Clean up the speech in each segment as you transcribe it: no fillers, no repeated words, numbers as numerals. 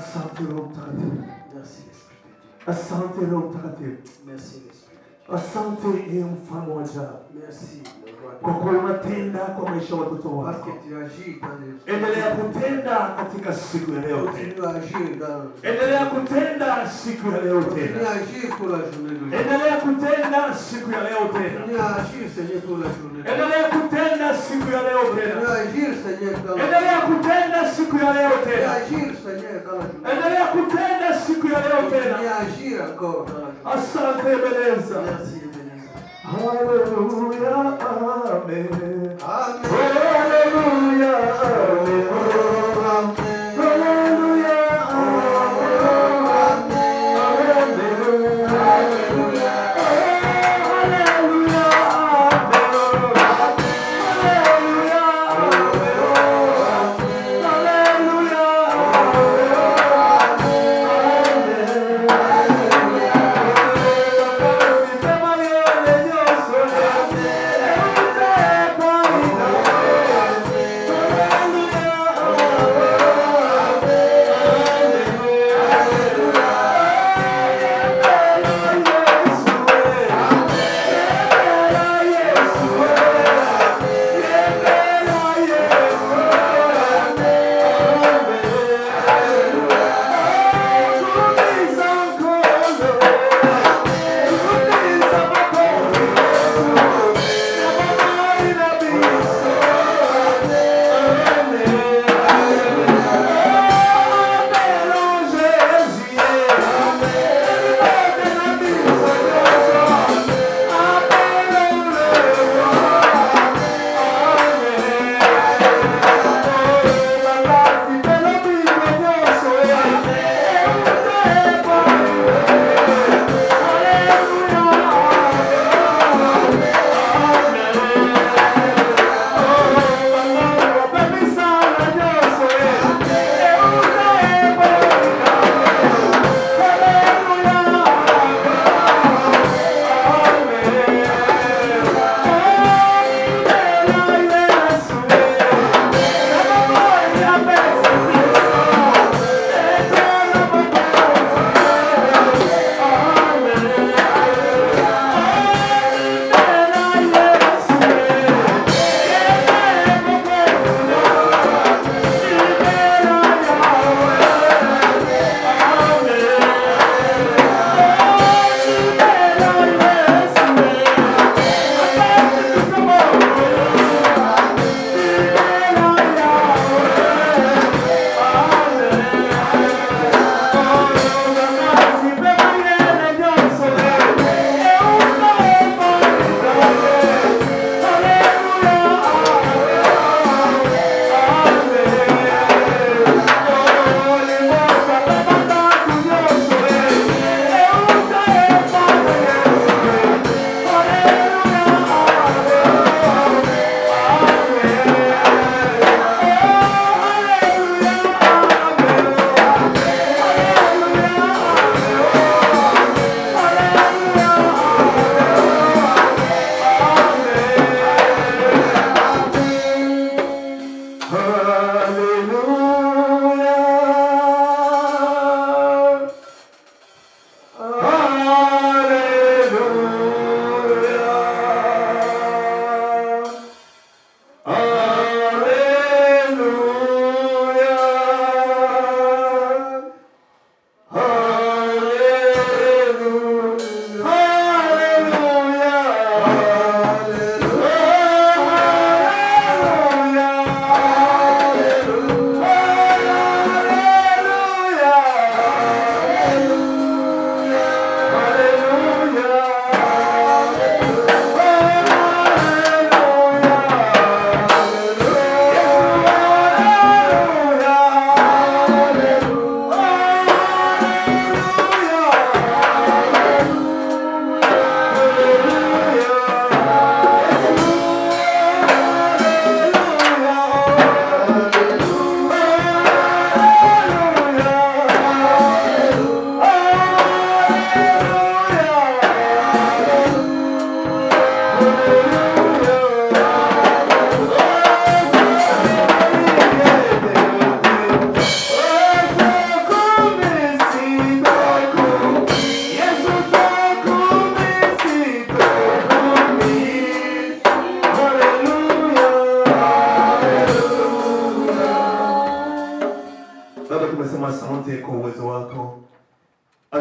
Asante Roho Mtakatifu. Merci l'Esprit de Dieu. Asante Roho Mtakatifu. Merci l'Esprit de Dieu. Asante ye mfalme wa ajabu. Merci le roi de Kwa kuwa unatenda kwa maisha ya watoto parce wako. que tu agis dans les Endelea kutenda katika siku ya leo tena. continue à agir dans Endelea kutenda siku ya leo continue tena. à agir pour la journée d'aujourd'hui. Endelea kutenda siku ya leo tena. Continue à agir Seigneur pour la journée d'aujourd'hui. Endelea kutenda siku ya leo Continue tena. à agir Seigneur dans la Endelea kutenda siku ya leo Continue à tena. agir Seigneur dans la journée. Endelea kutenda siku ya leo Continue tena. à agir encore dans la journée. Asante Ebeneza. Merci Ebenezer. Haleluya, amen. Amen. Haleluya, amen. Amen. Haleluya, amen. Haleluya, haleluya, haleluya, haleluya.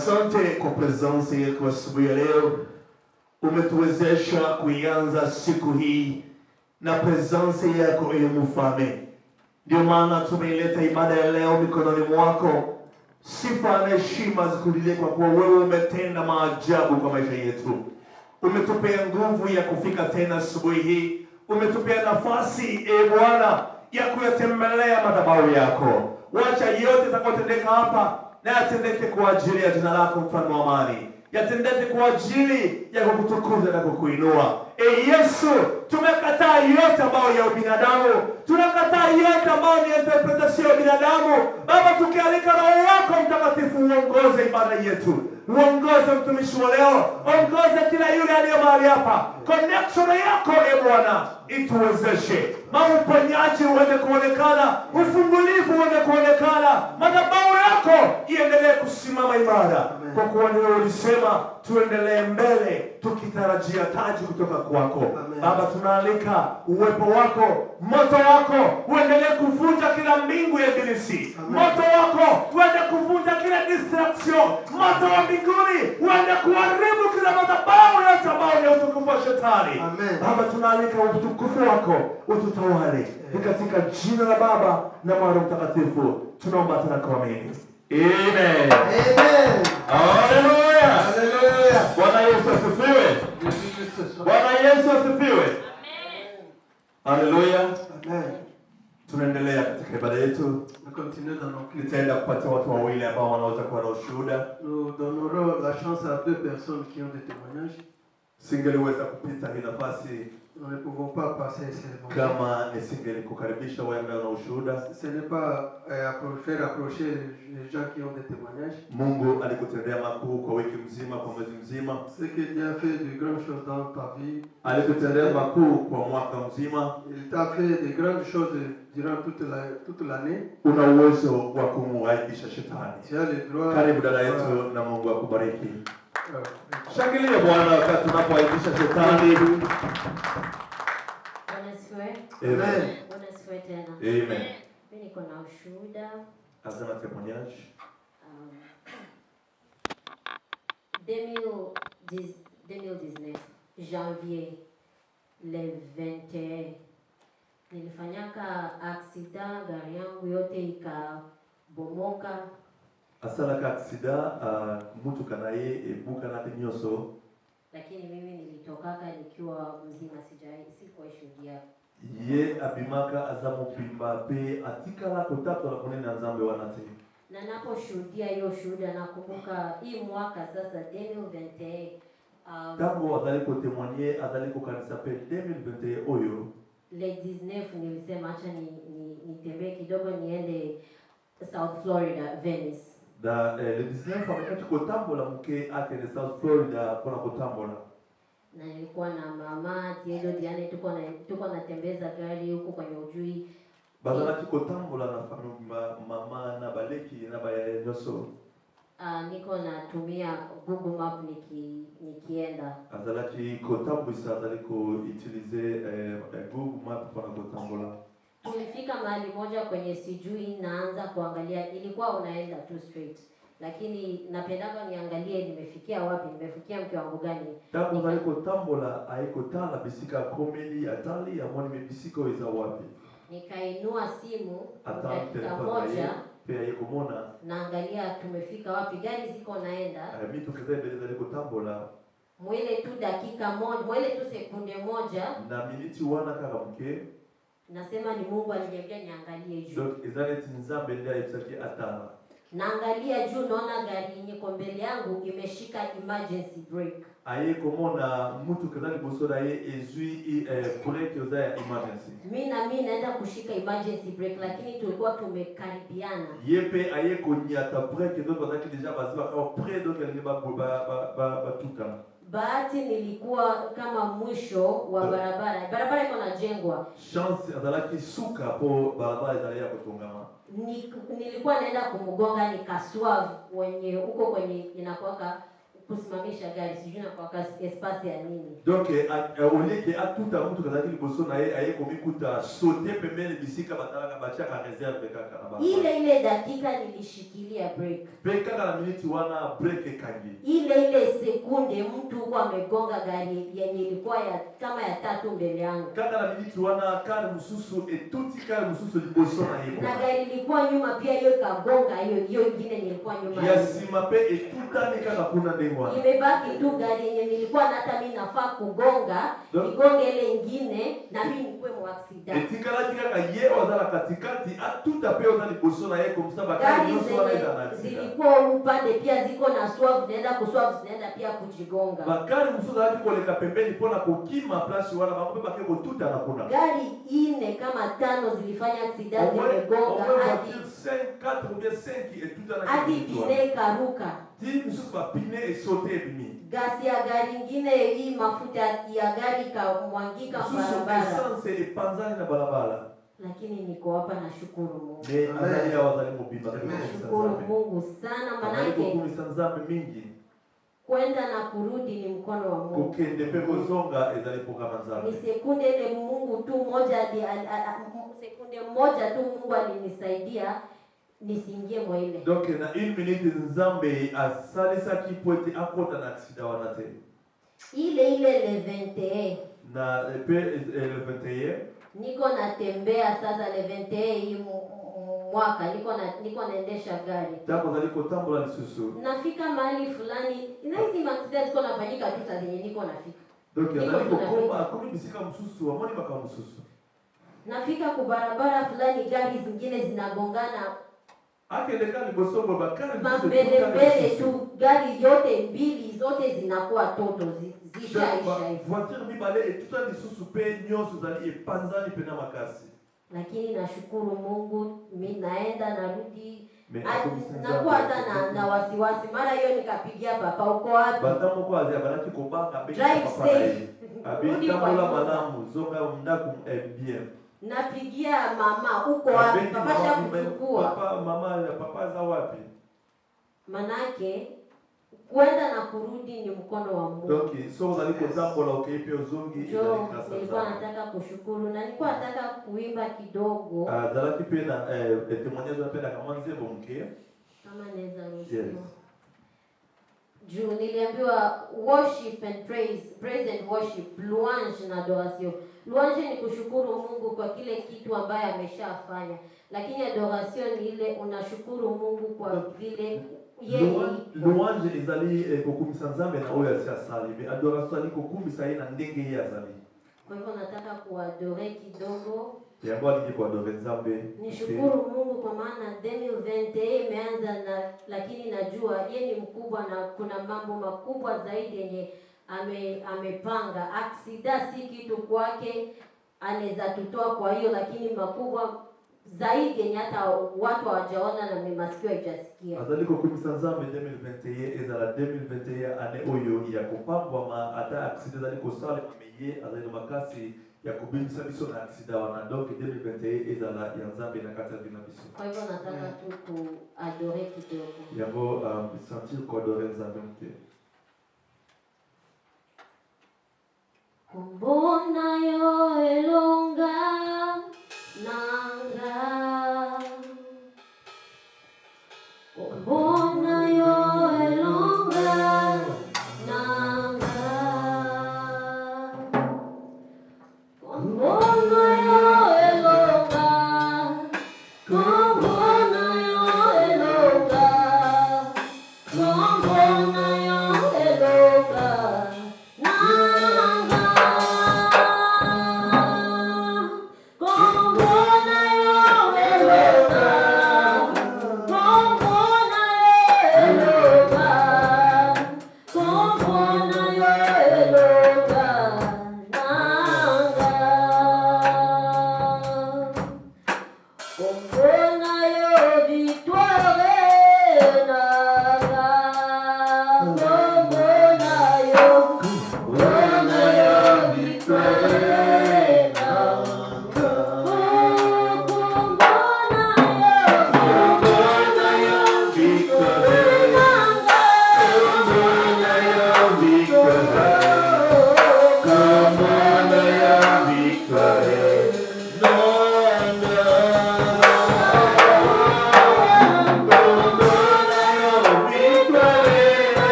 Asante kwa presence yako asubuhi ya leo. Umetuwezesha kuianza siku hii na presence yako ili Mfalme. Ndio maana tumeileta ibada ya leo mikononi mwako. Sifa na heshima zikurudie kwa kuwa wewe umetenda maajabu kwa maisha yetu. Umetupea nguvu ya kufika tena asubuhi hii. Umetupea nafasi Bwana ya kuyatembelea madhabahu yako. Wacha yote yatakayotendeka hapa na yatendeke kwa ajili ya jina lako, mfalme wa amani. Yatendeke kwa ajili ya kukutukuza na kukuinua. Yesu, tumekataa yote ambayo ya ubinadamu. Tunakataa yote ambayo ni interpretation ya binadamu. Baba, tukialika Roho wako Mtakatifu uongoze ibada yetu. Uongoze mtumishi wa leo. Ongoze kila yule aliye mahali hapa. Connection yako Bwana ituwezeshe. Mauponyaji uende kuonekana. Ufungulivu uende kuonekana. Madhabahu yako iendelee kusimama imara. Kwa kuwa wewe ulisema tuendelee mbele tukitarajia taji kutoka kwako. Baba, tunaalika uwepo wako, moto wako uendelee kuvunja kila mbingu ya ibilisi. Moto wako uende kuvunja kila distraction. Moto wa mbinguni uende kuharibu kila madhabahu yote ambayo ni utukufu wa shetani. Baba, tunaalika utukufu wako ututawale. Ni katika jina la Baba na Mwana Mtakatifu tunaomba tena kuamini. Amen. Amen. Haleluya. Haleluya. Bwana Yesu asifiwe. Bwana Yesu asifiwe. Amen. Haleluya. Amen. Tunaendelea katika ibada yetu. Nous continuons dans nos clés. Nitaenda kupatia watu wawili ambao wanaweza kuwa na ushuhuda. Nous donnerons la chance à 2 personnes qui ont des témoignages. Singeliweza kupita hii nafasi Nous ne pouvons pas passer ces moments. kama nisingelikukaribisha wewe ambaye una ushuhuda. Ce n'est pas faire approcher les gens qui ont des témoignages. Mungu alikutendea makuu kwa wiki mzima, kwa mwezi mzima. Ce que Dieu a fait de grandes choses dans ta vie. Alikutendea makuu kwa mwaka mzima. Il t'a fait de grandes choses durant toute l'année. Una uwezo wa kumwaibisha shetani. Tu as le droit. Karibu dada yetu na Mungu akubariki. Shangilia Bwana wakati tunapoaibisha shetani. Amen. Amen. Mimi niko na ushuhuda. Asema témoignage. 2019 janvier le 21 nilifanyaka accident, gari yangu yote ikabomoka. Asalaka aksida mtu kanaye ebuka na tenyoso. Lakini mimi nilitokaka nikiwa mzima, sikuwa shuhudia. Ye abimaka azamu pimba pe atikala kotatu la kunena nzambe wanate. Na naposhuhudia hiyo shuhuda nakumbuka hii mwaka sasa 2021 tangu adali ko témoigner adali ko kanisa pe 2021 oyo le 19 nilisema acha nitembee kidogo niende South Florida, Venice. Da le 19 amekati kotambola mke ake de South Florida pona kotambola. Na nilikuwa na mama Tiedo Diane, tuko natembeza gari huko kwenye ujui. Bazalaki kotambola na mama na baleki na baye nyoso. Niko natumia Google Map nikienda. Azalaki kotambwisa azali ko utiliser Google Map pona kotambola. Tulifika mahali moja kwenye sijui, naanza kuangalia, ilikuwa unaenda tu straight. Lakini napendaga niangalie nimefikia wapi, nimefikia mke wangu gani. Tangu haiko tambola haiko tala bisika komedi atali amoni mebisiko iza wapi. Nikainua simu dakika moja pia yeko mona naangalia tumefika wapi, gari ziko naenda. Mitu kizembeleza liko tambola. Mwele tu dakika moja, mwele tu sekunde moja. Na miniti wana karamke. Nasema ni Mungu aliniambia niangalie juu. Donc izaleti nzambe ndia yipsaki atala. Naangalia juu naona gari yenye mbele yangu imeshika emergency brake. Aye komona mtu kazali bosoda ye ezui brake oza ya emergency. Mimi naenda kushika emergency brake lakini tulikuwa tumekaribiana. Yepe aye konyata brake donc bazaki deja baziba kwa près donc elle ba tuka. Bahati nilikuwa kama mwisho wa barabara iko najengwa. Chance adalaki suka po barabara izali ya kutongama. Nilikuwa naenda kumgonga nikaswerve wenye huko kwenye inakuwaka kusimamisha gari, sijui na kwa kasi espace ya nini. Donc oleke atuta mtu kazaki liboso na ye aye komikuta sauter pembeni bisika batalaka bachaka reserve kaka na baba. Ile dakika nilishikilia break. Pe kaka na minute wana break kangi. Ile sekunde mtu kwa amegonga gari yenye ilikuwa ya kama ya 3 mbele yangu. Kaka na minute wana kale mususu etuti kale mususu liboso na ye. Na gari ilikuwa nyuma pia hiyo kagonga hiyo ingine nilikuwa nyuma. Yasima pe etuta ni kaka kuna ndengwa. Imebaki tu gari yenye nilikuwa hata mimi nafaa kugonga, nigonge ile ingine na mimi nikuwe mu accident. Etikala kaka ye wazala katikati atuta pe wazali liboso na ye kumsaba kale mususu wanaenda na zilikuwa upande pia ziko na swerve zinaenda kuswerve zinaenda pia kujigonga. Bakari mususu hadi koleka pembeni pona kukima place wala bakope bakeko tuta na kuna. Gari 4 kama 5 zilifanya accident zimegonga hadi 4 ou bien 5 et tout en hadi pine karuka. Ti mususu ba pine et sauter bimi. Gasi ya gari nyingine hii mafuta ya gari kamwangika barabara. Essence et panzani na barabara. Lakini niko hapa na shukuru Mungu. Azali ya wazali mobimba. Nashukuru Mungu sana manake kumisanzambe mingi. Kwenda na kurudi ni mkono wa Mungu. Kukende peko zonga ezali pokama nzambe. Ni sekunde ile Mungu tu moja sekunde moja tu Mungu alinisaidia nisingie mwa ile. Donc na 1 minute nzambe asalisa kipote akota na accident wanate. Ile le 21. Na le 21 niko natembea sasa le 21 hii mwaka niko naendesha gari. Tako zaliko tambola lisusu. Nafika mahali fulani, inaisi accident ziko nafanyika tu sasa zenye niko nafika. Donc naliko komba kumi bisika msusu, amoni baka msusu. Nafika ku barabara fulani gari zingine zinagongana. Akeleka libosongo bakari mbele tu gari yote mbili zote zinakuwa toto zishaisha hivi. Voiture bibale etuta lisusu pe nyoso zali epanzani pena makasi. Lakini nashukuru Mungu mimi naenda narudi nakuwa hata na wasiwasi mara hiyo nikapigia papa uko wapi? Batamu kwa azia banaki kobanga beki papa. Abi tambola malamu zonga mndaku bien. Napigia mama uko wapi? Papa shakuchukua. Papa za wapi? Manake kwenda na kurudi ni mkono wa Mungu. Donc so zaliko tambola ukeipe uzungi nilikuwa nataka kushukuru na nilikuwa nataka kuimba kidogo. Zalaki pena témoignage napenda kama nzebo mke. Kama naweza ruhusiwa. Juu niliambiwa worship and praise and worship, louange na adoration. Louange ni kushukuru Mungu kwa kile kitu ambaye ameshafanya. Lakini adoration ni ile unashukuru Mungu kwa vile louange ezali kokumisa nzambe na oyo asali. Mais adoration ni kokumisa ye na ndenge ye azali. Kwa hivyo nataka kuadore kidogo. Yango alingi kuadore nzambe. Nishukuru Mungu kwa maana 2021 imeanza lakini najua yeye ni mkubwa na kuna mambo makubwa zaidi yenye amepanga. Accident si kitu kwake, anaweza tutoa kwa hiyo, lakini makubwa zaidi yenye hata watu hawajaona na masikio haijasikia. Azaliko kumisa nzambe 2021 ezala 2021 ane oyo ya kupambwa ma hata accident zaliko sale meye azali makasi ya kubimisa biso na accident wana donc 2021 ezala ya nzambe na kata bina biso. Kwa hivyo nataka tu kuadore kidogo. Yango sentir ko adore nzambe mke. Kumbona yo elonga nanga kumbona yo elonga nanga kumbona yo elonga kumbona yo elonga kumbona yo elonga nanga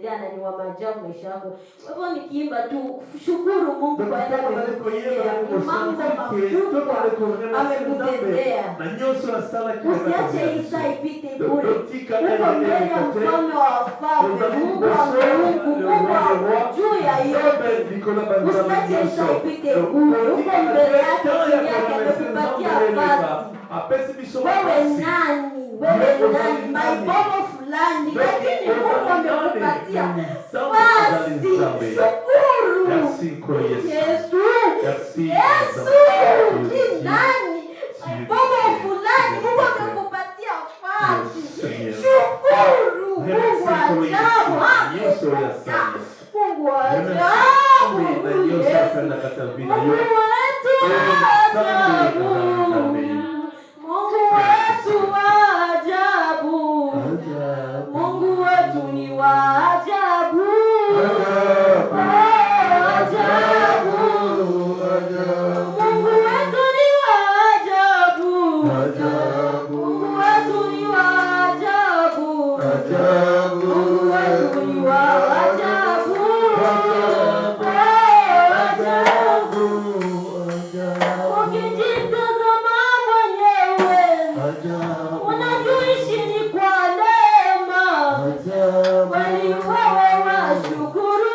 kutendea na ni wa maajabu maisha yako. Kwa hivyo nikiimba tu shukuru Mungu kwa yale mambo makubwa amekutendea. Usiache hii saa ipite bure. Uko mbele ya mfalme wa wafalme, Mungu wa Mungu, Mungu juu ya yote. Usiache hii saa ipite bure. Uko mbele yake, chini yake amekupatia nafasi. Wewe nani? Wewe nani? Maibomo fulani, lakini Mungu amekupatia nafasi. Shukuru Yesu. Yesu ni nani? Maibomo fulani, Mungu amekupatia nafasi. Shukuru Mungu wa ajabu. Mungu wa ajabu. Mungu wetu ajabu. Mungu wetu wa ajabu. Mungu wetu ni wa ajabu. Ajabu. Mungu wetu ni wa ajabu. Mungu wetu ni wa ajabu. Mungu wetu ni wa ajabu. Ukijitazama mwenyewe unajuishi ni kwa neema, kwani wewe washukuru.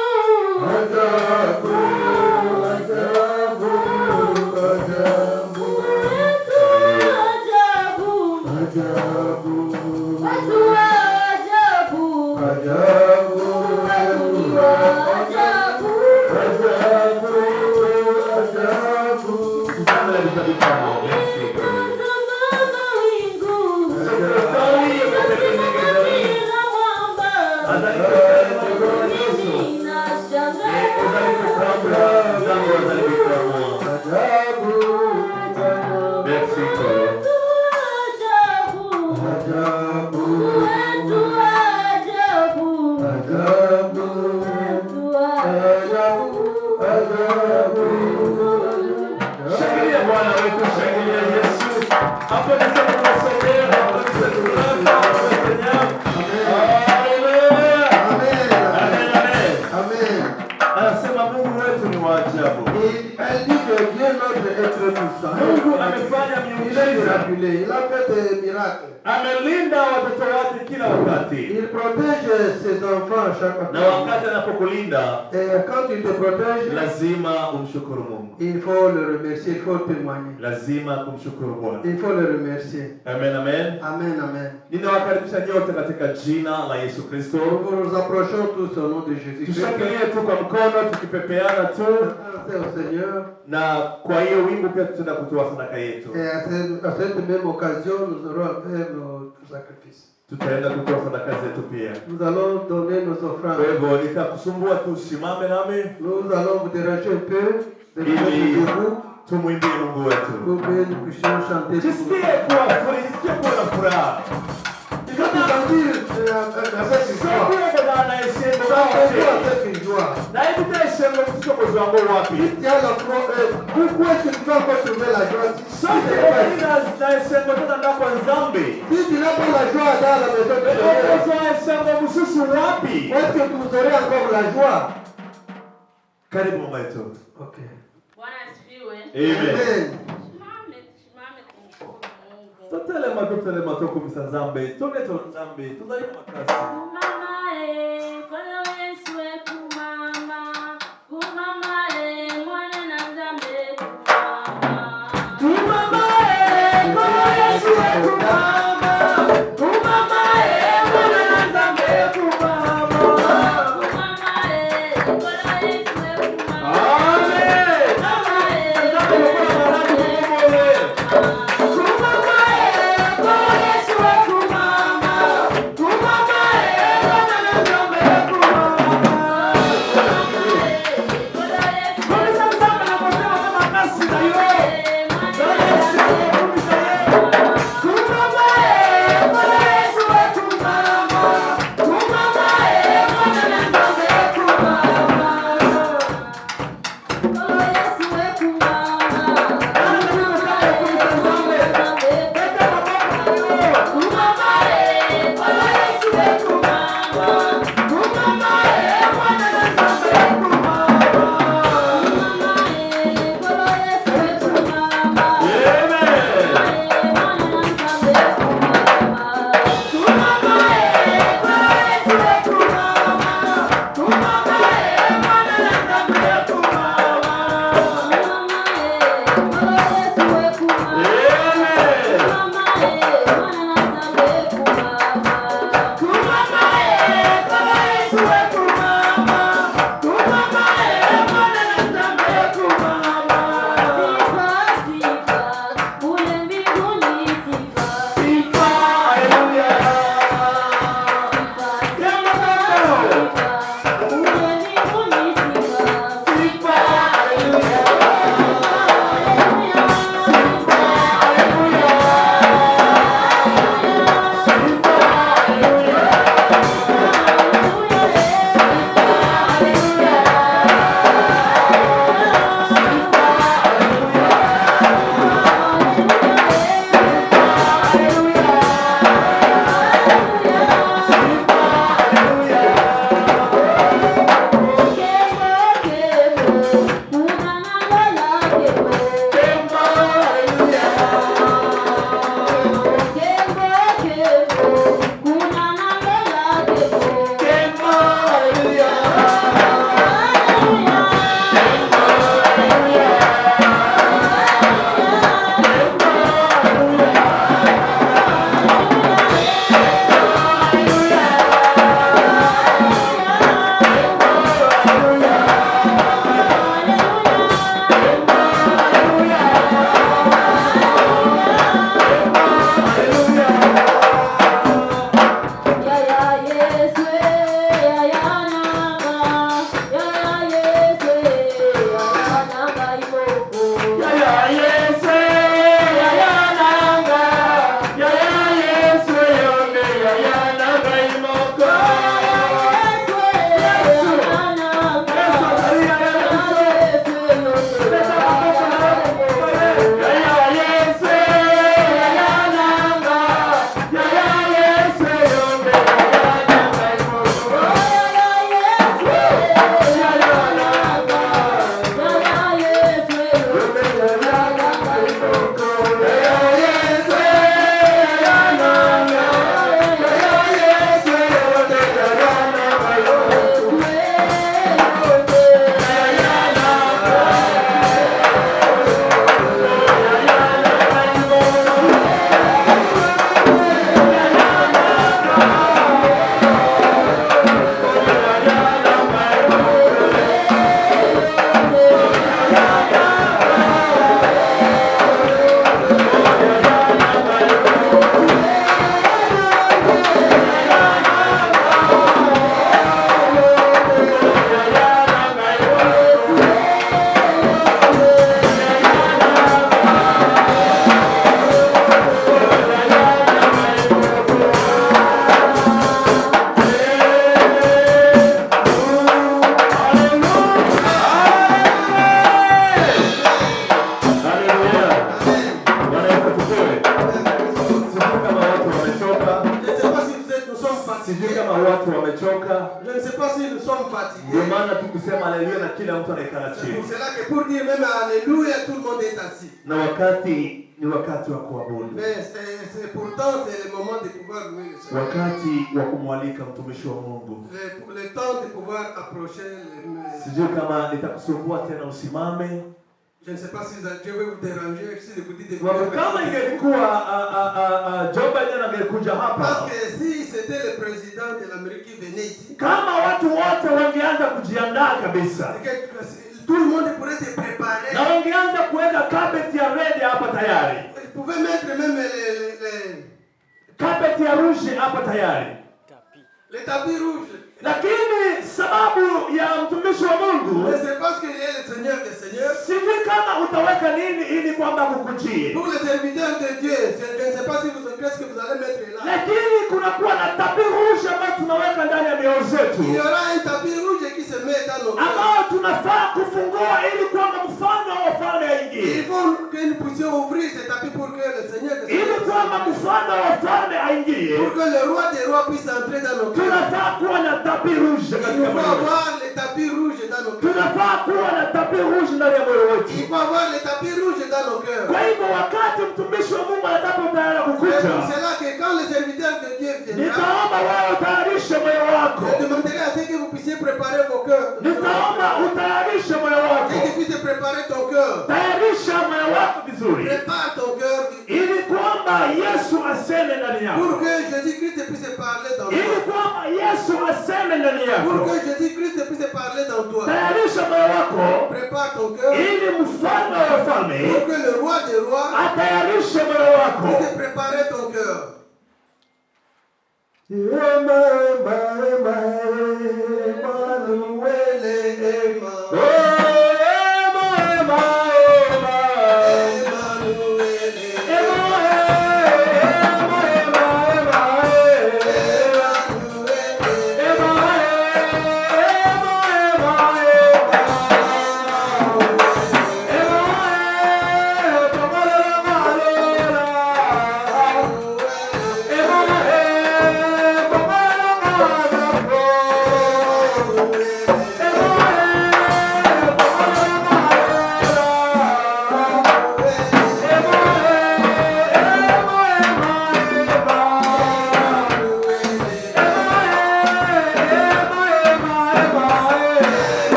Amelinda watoto wake kila wakati. Il protège ses enfants chaque fois. Na wakati anapokulinda, quand il te protège, lazima umshukuru Mungu. Il faut le remercier, il faut témoigner. Lazima kumshukuru Bwana. Il faut le remercier. Amen, amen. Amen, amen. Ninawakaribisha nyote katika jina la Yesu Kristo. Nous nous approchons tous au nom de Jésus. Tushangilie tu kwa mkono tukipepeana tu. Au Seigneur. Na kwa hiyo wimbo pia tutaenda kutoa sadaka yetu. Et à cette même occasion, nous aurons fait nos sacrifices. Tutaenda kutoa sadaka zetu pia. Nous allons donner nos offrandes. Kwa hivyo nitakusumbua tu usimame nami. Nous allons vous déranger un peu. Tumwimbie Mungu wetu. Nous puissions chanter. Jisikie kuwa na furaha. Na hivi taisema mtokozi wangu wapi? Pourquoi est-ce que tu vas encore trouver la joie? Sote taisema tuna kwa nzambe. Si tu n'as pas la joie dans la maison de Dieu, taisema msusu wapi? est-ce que vous aurez encore la joie? Karibu mama yetu. Okay. Bwana asifiwe. Amen. Simame Tutele matoko msanzambe. Tone nzambe. Tudai makasi. Mama kola Yesu kumama. Kumama mwana na nzambe kumama. Kumama kola Yesu kumama. Kumama mwana na nzambe kumama. Kumama kola Yesu kumama. Amen. Kumama Je ne sais pas si nous sommes fatigués. C'est pour cela que pour dire même Alléluia, tout le monde est assis. Mais c'est pourtant c'est le moment de pouvoir louer le Seigneur. Le temps de pouvoir approcher je ne sais pas si je vais vous déranger, si vous dites parce que si c'était le président de l'Amérique qui venait ici, tout le monde pourrait se préparer. Il pouvait mettre même les tapis rouges. Lakini sababu ya mtumishi wa Mungu, c'est parce qu'il est le Seigneur des Seigneurs. Sijui kama utaweka nini ili kwamba kukujie. Pour les serviteurs de Dieu, je ne sais pas si qu'est-ce que vous allez mettre là. Lakini kuna kuwa na tapis rouge ambayo tunaweka ndani ya mioyo zetu. Il y aura un tapis rouge qui se met dans nos cœurs. Ambao tunafaa kufungua ili kwamba mfalme wa wafalme aingie. Il faut que nous puissions ouvrir ce tapis pour que le Seigneur des Seigneurs. Ili kwamba mfalme wa wafalme aingie. Pour que le roi des rois puisse entrer dans nos cœurs. Tunafaa kuwa na tapis rouge. Il faut avoir les tapis rouges dans nos cœurs. Tunafaa kuwa na tapis rouge ndani ya moyo wetu. Il faut avoir les tapis rouges dans nos cœurs. Kwa hivyo wakati mtumishi wa Mungu atakapotayarisha kukuja, c'est là que quand le serviteur de Dieu viendra, nitaomba wewe utayarishe moyo wako. Je demanderai à ce que vous puissiez préparer cœur. Nitaomba utayarishe moyo Et wako. que tu puisses préparer ton cœur. Tayarisha moyo wako vizuri. Prépare ton cœur Ili kwamba Yesu aseme ndani pour yako. que Jésus-Christ puisse parler dans Ili toi. kwamba Yesu aseme ndani Pour yako. que Jésus-Christ puisse parler dans toi. Tayarisha moyo wako. Prépare ton cœur Ili mfalme wa wafalme pour que le roi des rois atayarishe moyo wako. puisse préparer ton cœur.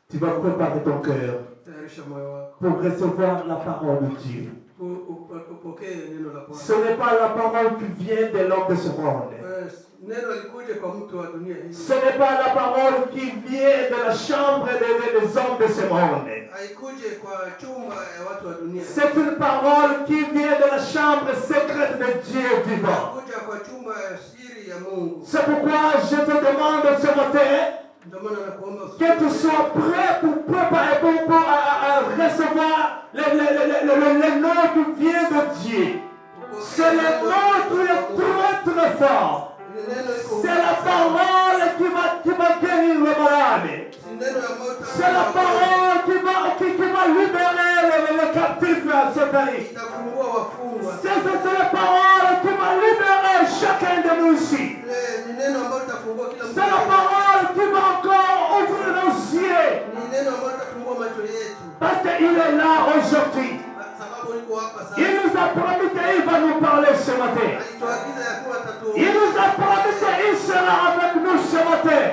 Tu vas préparer ton cœur pour recevoir la parole de Dieu. Ce n'est pas la parole qui vient de l'homme de ce monde. Ce n'est pas la parole qui vient de la chambre des hommes de ce monde. C'est une parole qui vient de la chambre secrète de Dieu vivant. C'est pourquoi je te demande ce matin que tu sois prêt pour préparer, pour recevoir le nom qui vient de Dieu. C'est le nom qui est très très fort. C'est la parole qui va guérir le malade. C'est la parole qui va libérer le captif à ce pays. C'est la parole qui va libérer chacun de nous ici. C'est la parole qui va encore ouvrir nos yeux. Parce qu'il est là aujourd'hui. Il nous a promis qu'il va nous parler ce matin. Il nous a promis qu'il sera avec nous ce matin.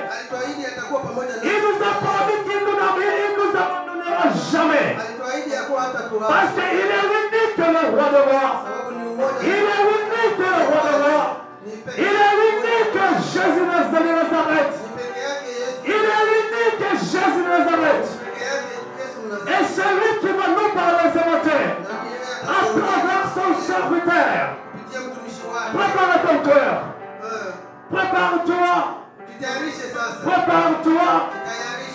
Il nous a promis qu'il nous abandonnera jamais. Parce qu'il est unique le roi de roi. Il est unique le roi de roi. Il est unique Jésus de Nazareth. Il est unique Jésus de Nazareth. Et c'est lui qui va nous parler ce matin. À travers son serviteur. Prépare ton cœur. Prépare-toi. Prépare-toi.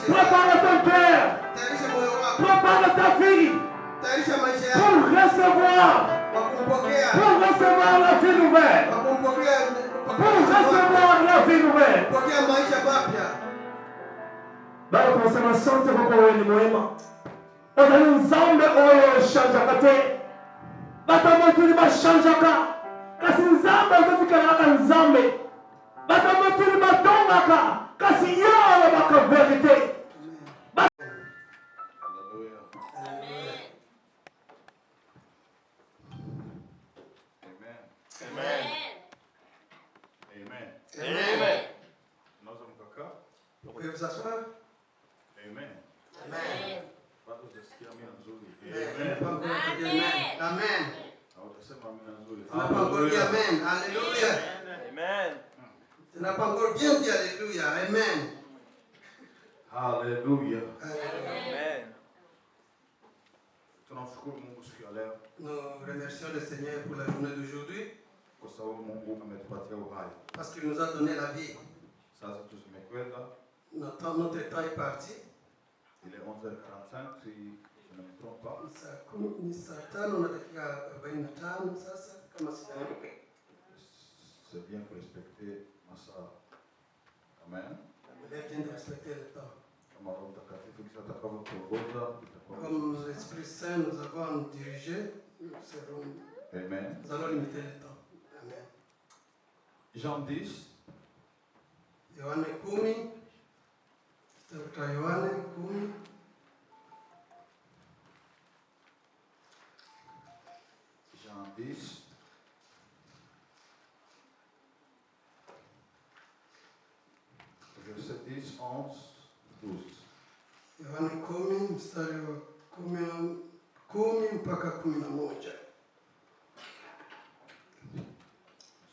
Prépare ton cœur. Prépare ta vie. Pour recevoir la vie nouvelle. Pour recevoir la vie nouvelle. Baba tunasema asante kwa kuwa wewe ni mwema. Baba nzambe oyo shanjaka te. Bata motuli bashanjaka. Kasi nzambe ozotikalaka nzambe. Bata motuli batongaka. Kasi yo alobaka verite. Amen. Amen. Nous vous asseoir? Amen. Amen. Watu utasikia amina nzuri. Tu n'as pas Amen. encore dit Amen. Amen. Na utasema amina nzuri. Tu n'as pas encore dit Amen. Alléluia. Amen. Tu n'as pas encore bien dit Alléluia. Amen. Haleluya. Amen. Tunamshukuru Mungu siku ya leo Nous remercions le Seigneur pour la journée d'aujourd'hui kwa sababu Mungu ametupatia uhai. parce qu'il nous a donné la vie. Sasa tu zimekwenda, Notre temps est parti. il est 11h45 si je ne me trompe pas. Ni saa tano na dakika 45 sasa kama sijaruka. C'est bien de respecter masaa. Amen. Il est bien de respecter le temps. Kama Roho Mtakatifu kisha atakavyotuongoza itakuwa Comme l'Esprit Saint nous avons à nous diriger, Amen. nous allons limiter le temps. Amen. Jean 10, Yohane 10, kitabu cha Yohane 10. Jean 10, verset 10, 11, 12. Yohane 10 mstari wa 10 mpaka 11.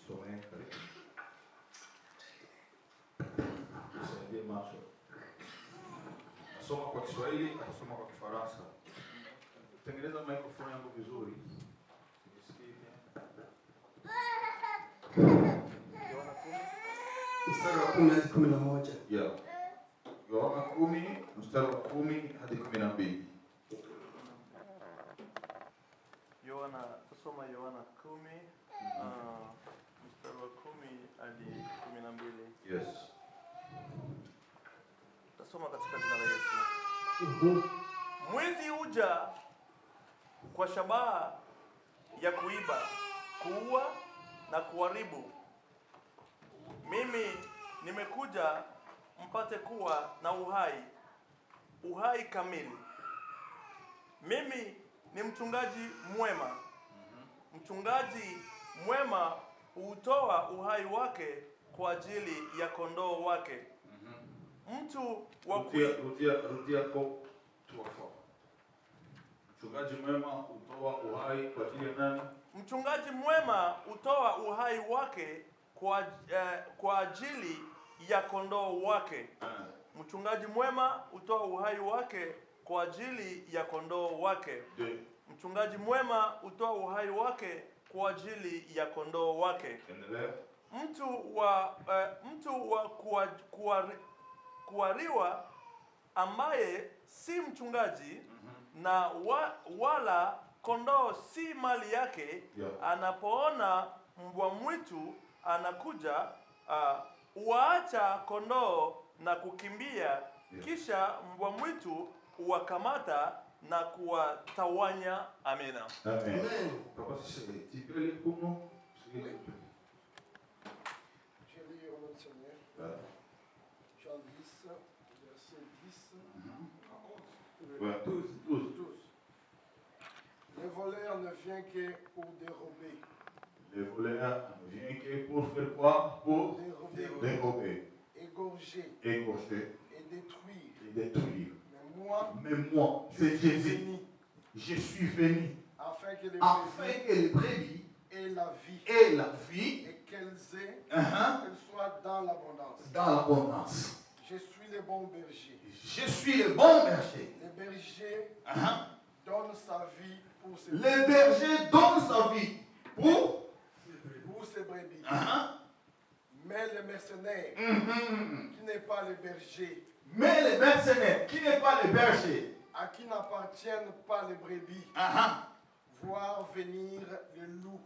Someni karibu. Nisaidie macho. Nasoma kwa Kiswahili, atasoma kwa Kifaransa. Tengeneza microphone yangu vizuri. Sisikii. Mstari wa 10 hadi 11. Yeah. Yohana 10, mstari wa 10 hadi 12. Tusoma Yohana 10, mstari wa 10 hadi 12. Yes. Tasoma katika jina la Yesu. Mwizi huja kwa shabaha ya kuiba, kuua na kuharibu. Mimi nimekuja mpate kuwa na uhai kamili. Mimi ni mchungaji mwema. Mchungaji mwema hutoa uhai wake kwa ajili ya kondoo wake. Mtu wa rudia kwa tuwafo. Mchungaji mwema hutoa uhai kwa ajili ya nani? Mchungaji mwema hutoa uhai wake kwa ajili ya kondoo wake. Mchungaji mwema hutoa uhai wake kwa ajili ya kondoo wake. Mchungaji mwema hutoa uhai wake kwa ajili ya kondoo wake. Mtu wa kuariwa ambaye si mchungaji na wala kondoo si mali yake, anapoona mbwa mwitu anakuja, huacha kondoo na kukimbia, kisha mbwa mwitu huwakamata na kuwatawanya. Amina. Amen. Papa, c'est tipeli kuno. Je lis au nom du Seigneur. Jean 10, verset 10 à 11. 12. Le voleur ne vient que pour dérober. Le voleur ne vient que pour faire quoi? Pour dérober, Égorger et détruire. Mais moi, c'est Jésus. Je suis venu afin que les brebis aient la vie et qu'elles soient dans l'abondance. Je suis le bon berger. Le berger donne sa vie pour ses brebis. Le berger donne sa vie pour ses brebis. Mais le mercenaire qui n'est pas le berger, à qui n'appartiennent pas les brebis, voir venir le loup,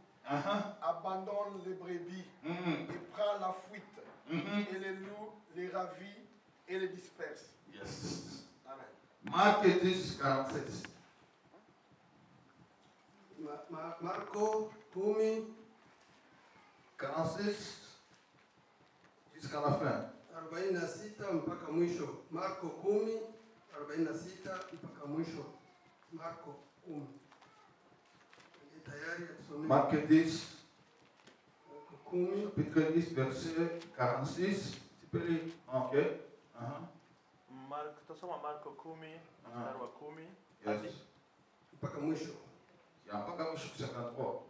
abandonne les brebis et prend la fuite, et le loup les ravit et les disperse. Yes. Amen. Marc 10, 47. Marko 10, 46 jusqu'à la fin. 46 mpaka mwisho. Marko 10, 46 mpaka mwisho. Marko 10. Ni tayari tusome. Marc 10, Marko 10, chapitre 10, verset 46. Tu peux lire? Ok. Tutasoma Marko 10 mstari wa 10 hadi Yes. mpaka mwisho. Ya mpaka mwisho 53.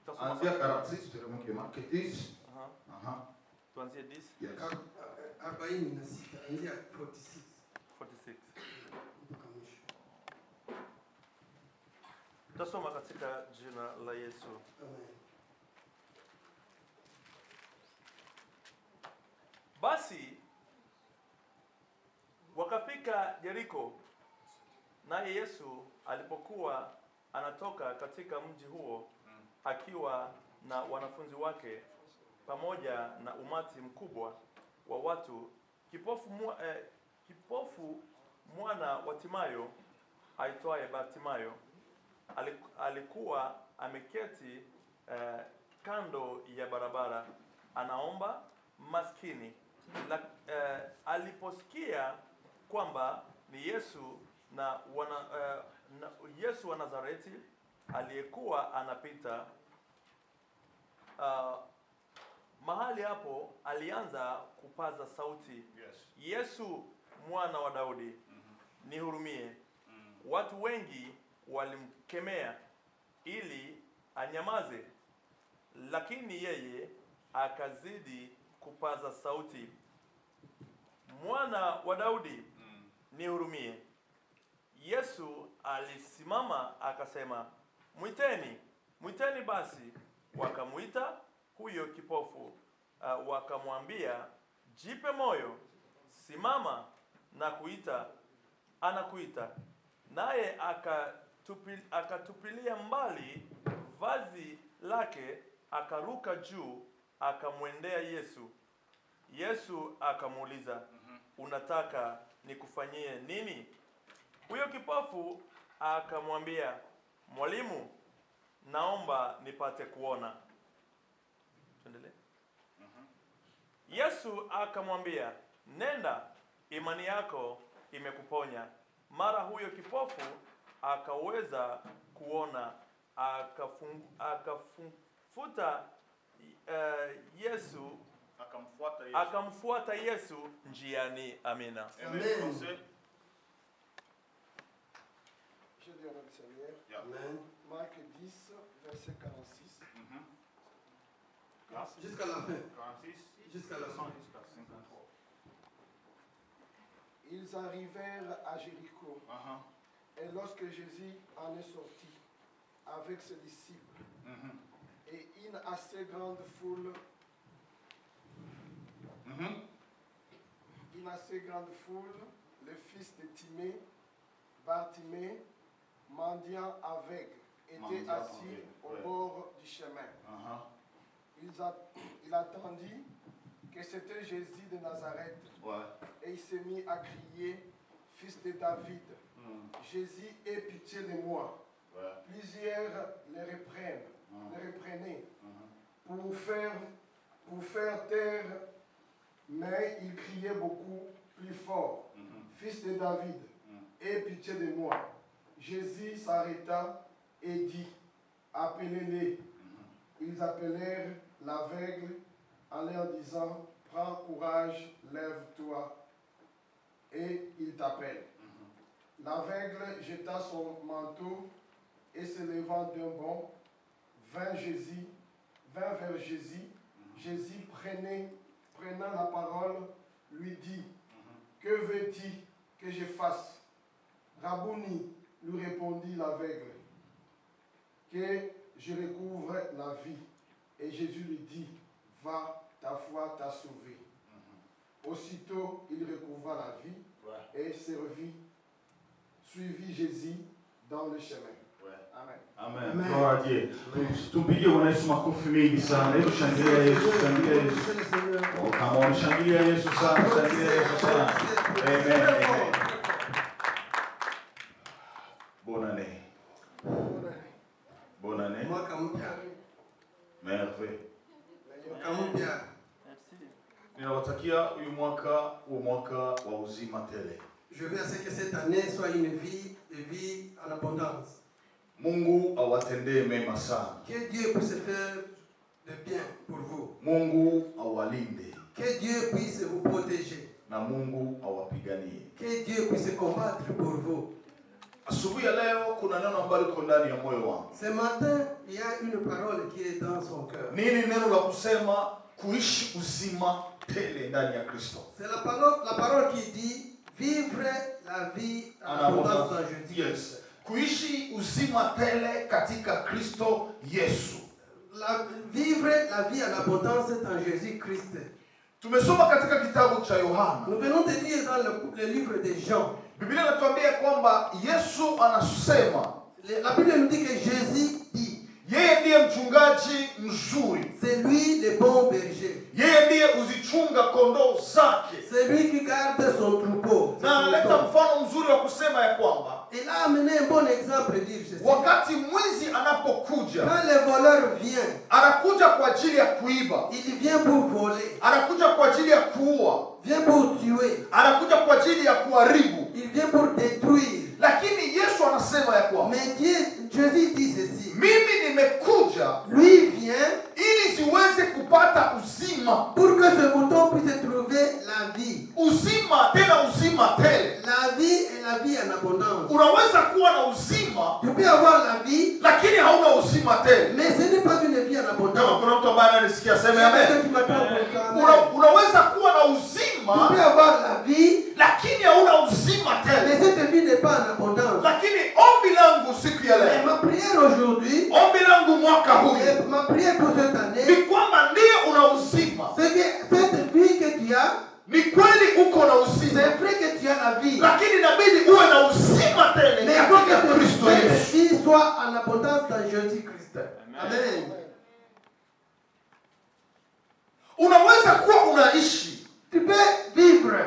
53. Anzia 46 teremke Marko 10. Aha. Aha. Tuanzie 10. Yes. 46 anzia 46 46. mpaka mwisho. Tutasoma katika jina la Yesu. Amen. Basi wakafika Yeriko, naye Yesu alipokuwa anatoka katika mji huo akiwa na wanafunzi wake pamoja na umati mkubwa wa watu, kipofu mwana wa Timayo aitwaye Bartimayo alikuwa ameketi kando ya barabara anaomba. Maskini aliposikia kwamba ni Yesu Yesu wa Nazareti aliyekuwa anapita mahali hapo, alianza kupaza sauti, Yes. Yesu mwana wa Daudi, nihurumie. Watu wengi walimkemea ili anyamaze, lakini yeye akazidi kupaza sauti, mwana wa Daudi, nihurumie. Yesu alisimama akasema, mwiteni basi. Wakamuita huyo kipofu, wakamwambia, jipe moyo, simama na kuita, anakuita. Naye akatupilia mbali vazi lake, akaruka juu, akamwendea Yesu. Yesu akamuuliza, unataka nikufanyie nini? Huyo kipofu akamwambia, Mwalimu, naomba nipate kuona. Tuendelee. Yesu akamwambia, nenda, imani yako imekuponya. Mara huyo kipofu akaweza kuona, akamfuata Yesu njiani. Amina. Amen. Je dis au nom du Seigneur. Yeah. Amen. Marc 10, verset 46. Jusqu'à la fin. 46 Jusqu'à la fin. jusqu'à 53. Ils arrivèrent à Jéricho. Et lorsque Jésus en est sorti avec ses disciples et une assez grande foule, le fils de Timée, Bartimée, mendiant aveugle, était assis au bord du chemin. Il attendit que c'était Jésus de Nazareth. Et il s'est mis à crier, fils de David, Jésus, aie pitié de moi. Plusieurs les reprenaient pour faire taire, mais il criait beaucoup plus fort, fils de David, aie pitié de moi. Jésus s'arrêta et dit, appelez-les. Ils appelèrent l'aveugle en leur disant, prends courage, lève-toi, et il t'appelle. L'aveugle jeta son manteau et se levant d'un bond, vint vers Jésus. Jésus, prenant la parole, lui dit, que veux-tu que je fasse? Rabouni, lui répondit l'aveugle, que je recouvre la vie. Et Jésus lui dit, va, ta foi t'a sauvé. Aussitôt, il recouvra la vie et suivit Jésus dans le chemin. Amen. Amen. Amen. Gloire à Dieu. Tumpigie Bwana Yesu makofi mengi sana. Hebu shangilia Yesu, shangilia Yesu. C'est le Seigneur. Oh, come on, shangilia Yesu sana, shangilia Yesu sana. Amen. Amen. Bonne année. Bonne année. Mwaka mpya. Merveille. Mwaka mpya. Merci. Ninawatakia huyu mwaka wa uzima tele. Je veux à ce que cette année soit une vie en abondance. Mungu awatendee mema sana. Que Dieu puisse faire de bien pour vous. Mungu awalinde. Que Dieu puisse vous protéger. na Mungu awapiganie. Que Dieu puisse combattre pour vous. Asubuhi ya leo kuna neno ambalo liko ndani ya moyo wangu. Ce matin, il y a une parole qui est dans son cœur. Nini neno la kusema kuishi uzima tele ndani ya Kristo? C'est la parole qui dit vivre la vie en abondance dans Jésus. Yes. Kuishi uzima tele katika Kristo Yesu. Vivre la vie en abondance dans Jésus-Christ. Tumesoma katika kitabu cha Yohana. Nous venons de lire dans le livre de Jean. Biblia inatuambia kwamba Yesu anasema, La Bible nous dit que Jésus dit, yeye ndiye mchungaji mzuri. c'est lui le bon berger. Yeye ndiye uzichunga kondoo zake. C'est lui qui garde son troupeau. Na analeta mfano mzuri wa kusema ya kwamba Il a amené un bon exemple, dire ceci. wakati mwizi anapokuja, Quand le voleur vient, anakuja kwa ajili ya kuiba, il vient pour voler, anakuja kwa ajili ya kuua, vient pour tuer, anakuja kwa ajili ya kuharibu. il vient pour détruire. Lakini Yesu anasema ya kwamba Mais Jésus dit ceci. mimi nimekuja Lui vient ili ziweze kupata uzima, pour que ce mouton puisse trouver la vie. uzima tena uzima tele. La vie et la vie en abondance. Unaweza kuwa na uzima Tu peux avoir la vie, lakini hauna uzima tele. mais ce n'est pas une vie en Kama abondance. kuna mtu ambaye ananisikia sema amen. Tu Unaweza kuwa na uzima peux avoir la vie, lakini hauna uzima mais tele. cette vie n'est pas en abondance. Lakini ombi langu siku ya Et leo, ma prière aujourd'hui, ombi langu mwaka huu et ma prière pour cette ni année, kwamba ndiye una uzima, c'est que cette vie que tu as, ni kweli uko na uzima, c'est vrai que tu as la vie. lakini inabidi uwe na uzima tele Mais il faut katika que Kristo cette Yesu. vie soit en abondance dans Jésus-Christ. Amen. Unaweza kuwa unaishi, Tu peux vivre,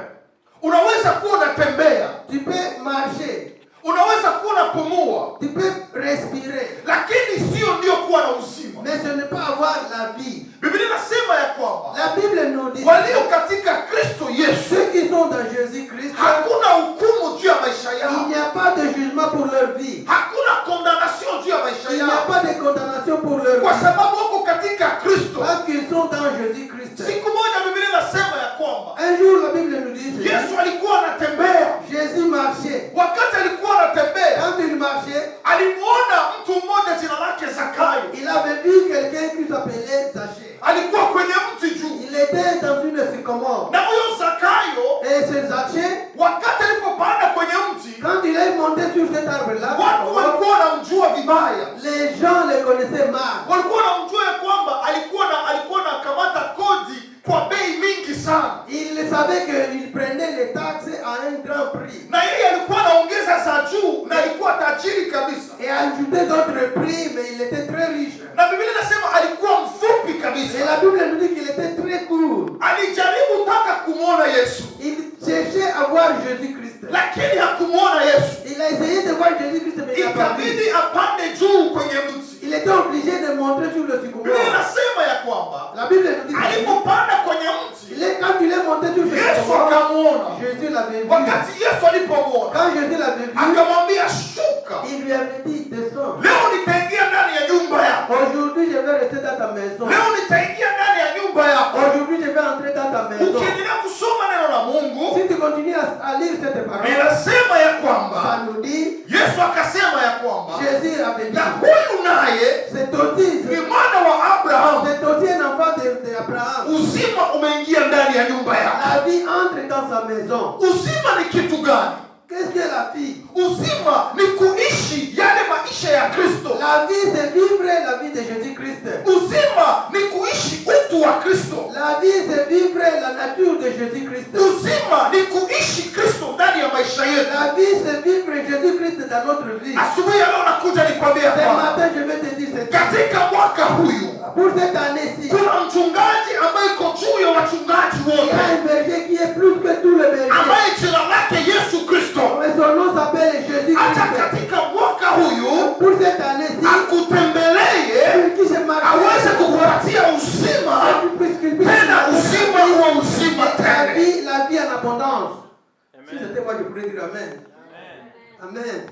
unaweza kuwa unatembea, tu peux marcher, unaweza kuwa unapumua, tu peux respirer, lakini sio ndio kuwa na uzima. mais ce n'est pas avoir la vie. Biblia inasema ya kwamba La Bible nous dit walio katika Kristo Yesu ceux qui sont dans Jésus-Christ, hakuna hukumu juu ya maisha il yao, n'y a pas de jugement pour leur vie. hakuna condamnation juu ya maisha Il n'y a yao, pas de condamnation pour leur kwa vie. sababu wako katika Kristo. Parce qu'ils sont dans Jésus-Christ. Siku moja Biblia inasema ya kwamba Un jour, la Bible nous dit ceci. Yesu alikuwa anatembea. Jésus marchait. Wakati alikuwa anatembea, Quand il marchait, alimuona mtu mmoja jina lake Zakayo. il avait vu quelqu'un qui s'appelait Zachée. Alikuwa kwenye mti juu, Il était dans une sycomore. na huyo Zakayo Et ce Zachée, wakati alipopanda kwenye mti, quand il est monté sur cet arbre-là, watu walikuwa wanamjua vibaya. les gens le connaissaient mal. Walikuwa wanamjua ya kwamba alikuwa anakamata kodi kwa bei mingi sana, Ils savaient qu'il prenait les taxes à un grand prix. na yeye alikuwa anaongeza za juu, na alikuwa tajiri kabisa. Et ajoutait d'autres prix, mais il était très riche. Na Biblia inasema alikuwa mfupi Et kabisa. la Bible nous dit qu'il était très court. Alijaribu taka kumwona Yesu, Il cherchait à voir Jésus-Christ. lakini hakumwona Yesu. Il a essayé de voir Jésus-Christ, mais il n'a pas vu. Ikabidi apande juu kwenye mti. Il était obligé de monter sur le Biblia sycomore. inasema ya kwamba La Bible nous dit que alipopanda kwenye mti, quand il est monté sur ce Yesu sycomore, akamwona. Jésus l'avait vu. Wakati Yesu alipomwona, Quand Jésus l'avait vu, akamwambia shuka, il lui avait dit, descends. leo nitaingia ndani ya nyumba yako, Aujourd'hui, je vais rester dans ta maison. leo nitaingia ndani ya nyumba yako. Aujourd'hui, je vais entrer dans ta maison. Ukiendelea kusoma neno la Mungu, Si tu continues à lire cette parole, inasema ya ça kwamba nous dit, Yesu akasema ya kwamba Jésus avait na dit, huyu naye c'est aussi, ni mwana wa Abrahamu, c'est aussi un enfant d'Abraham. uzima umeingia ndani ya nyumba yako. La vie entre dans sa maison. Uzima ni kitu gani? Qu'est-ce que la vie? Uzima ni kuishi yale maisha ya Kristo. La vie, c'est vivre la vie de Jésus-Christ. Uzima ni kuishi utu wa Kristo. La vie, c'est vivre la nature de Jésus-Christ. Uzima ni kuishi Kristo ndani ya maisha yetu. La vie, c'est vivre Jésus-Christ dans notre vie. Asubuhi ya leo nakuja nikwambia Ce kwamba matin, je vais te dire ceci. katika mwaka huyu Pour cette année-ci, kuna mchungaji ambaye iko juu ya wachungaji il y a wote, un berger qui est plus que tous les bergers. ambaye jina lake Yesu Kristo. Mais son nom s'appelle Hata Jésus-Christ. katika mwaka huyu Pour cette année-ci, akutembelee, pour qu'il se aweze marche, kukupatia uzima, puisqu'il puisse tena uzima huo uzima tele. la vie en abondance. Si c'était moi, je pourrais dire Amen. Amen.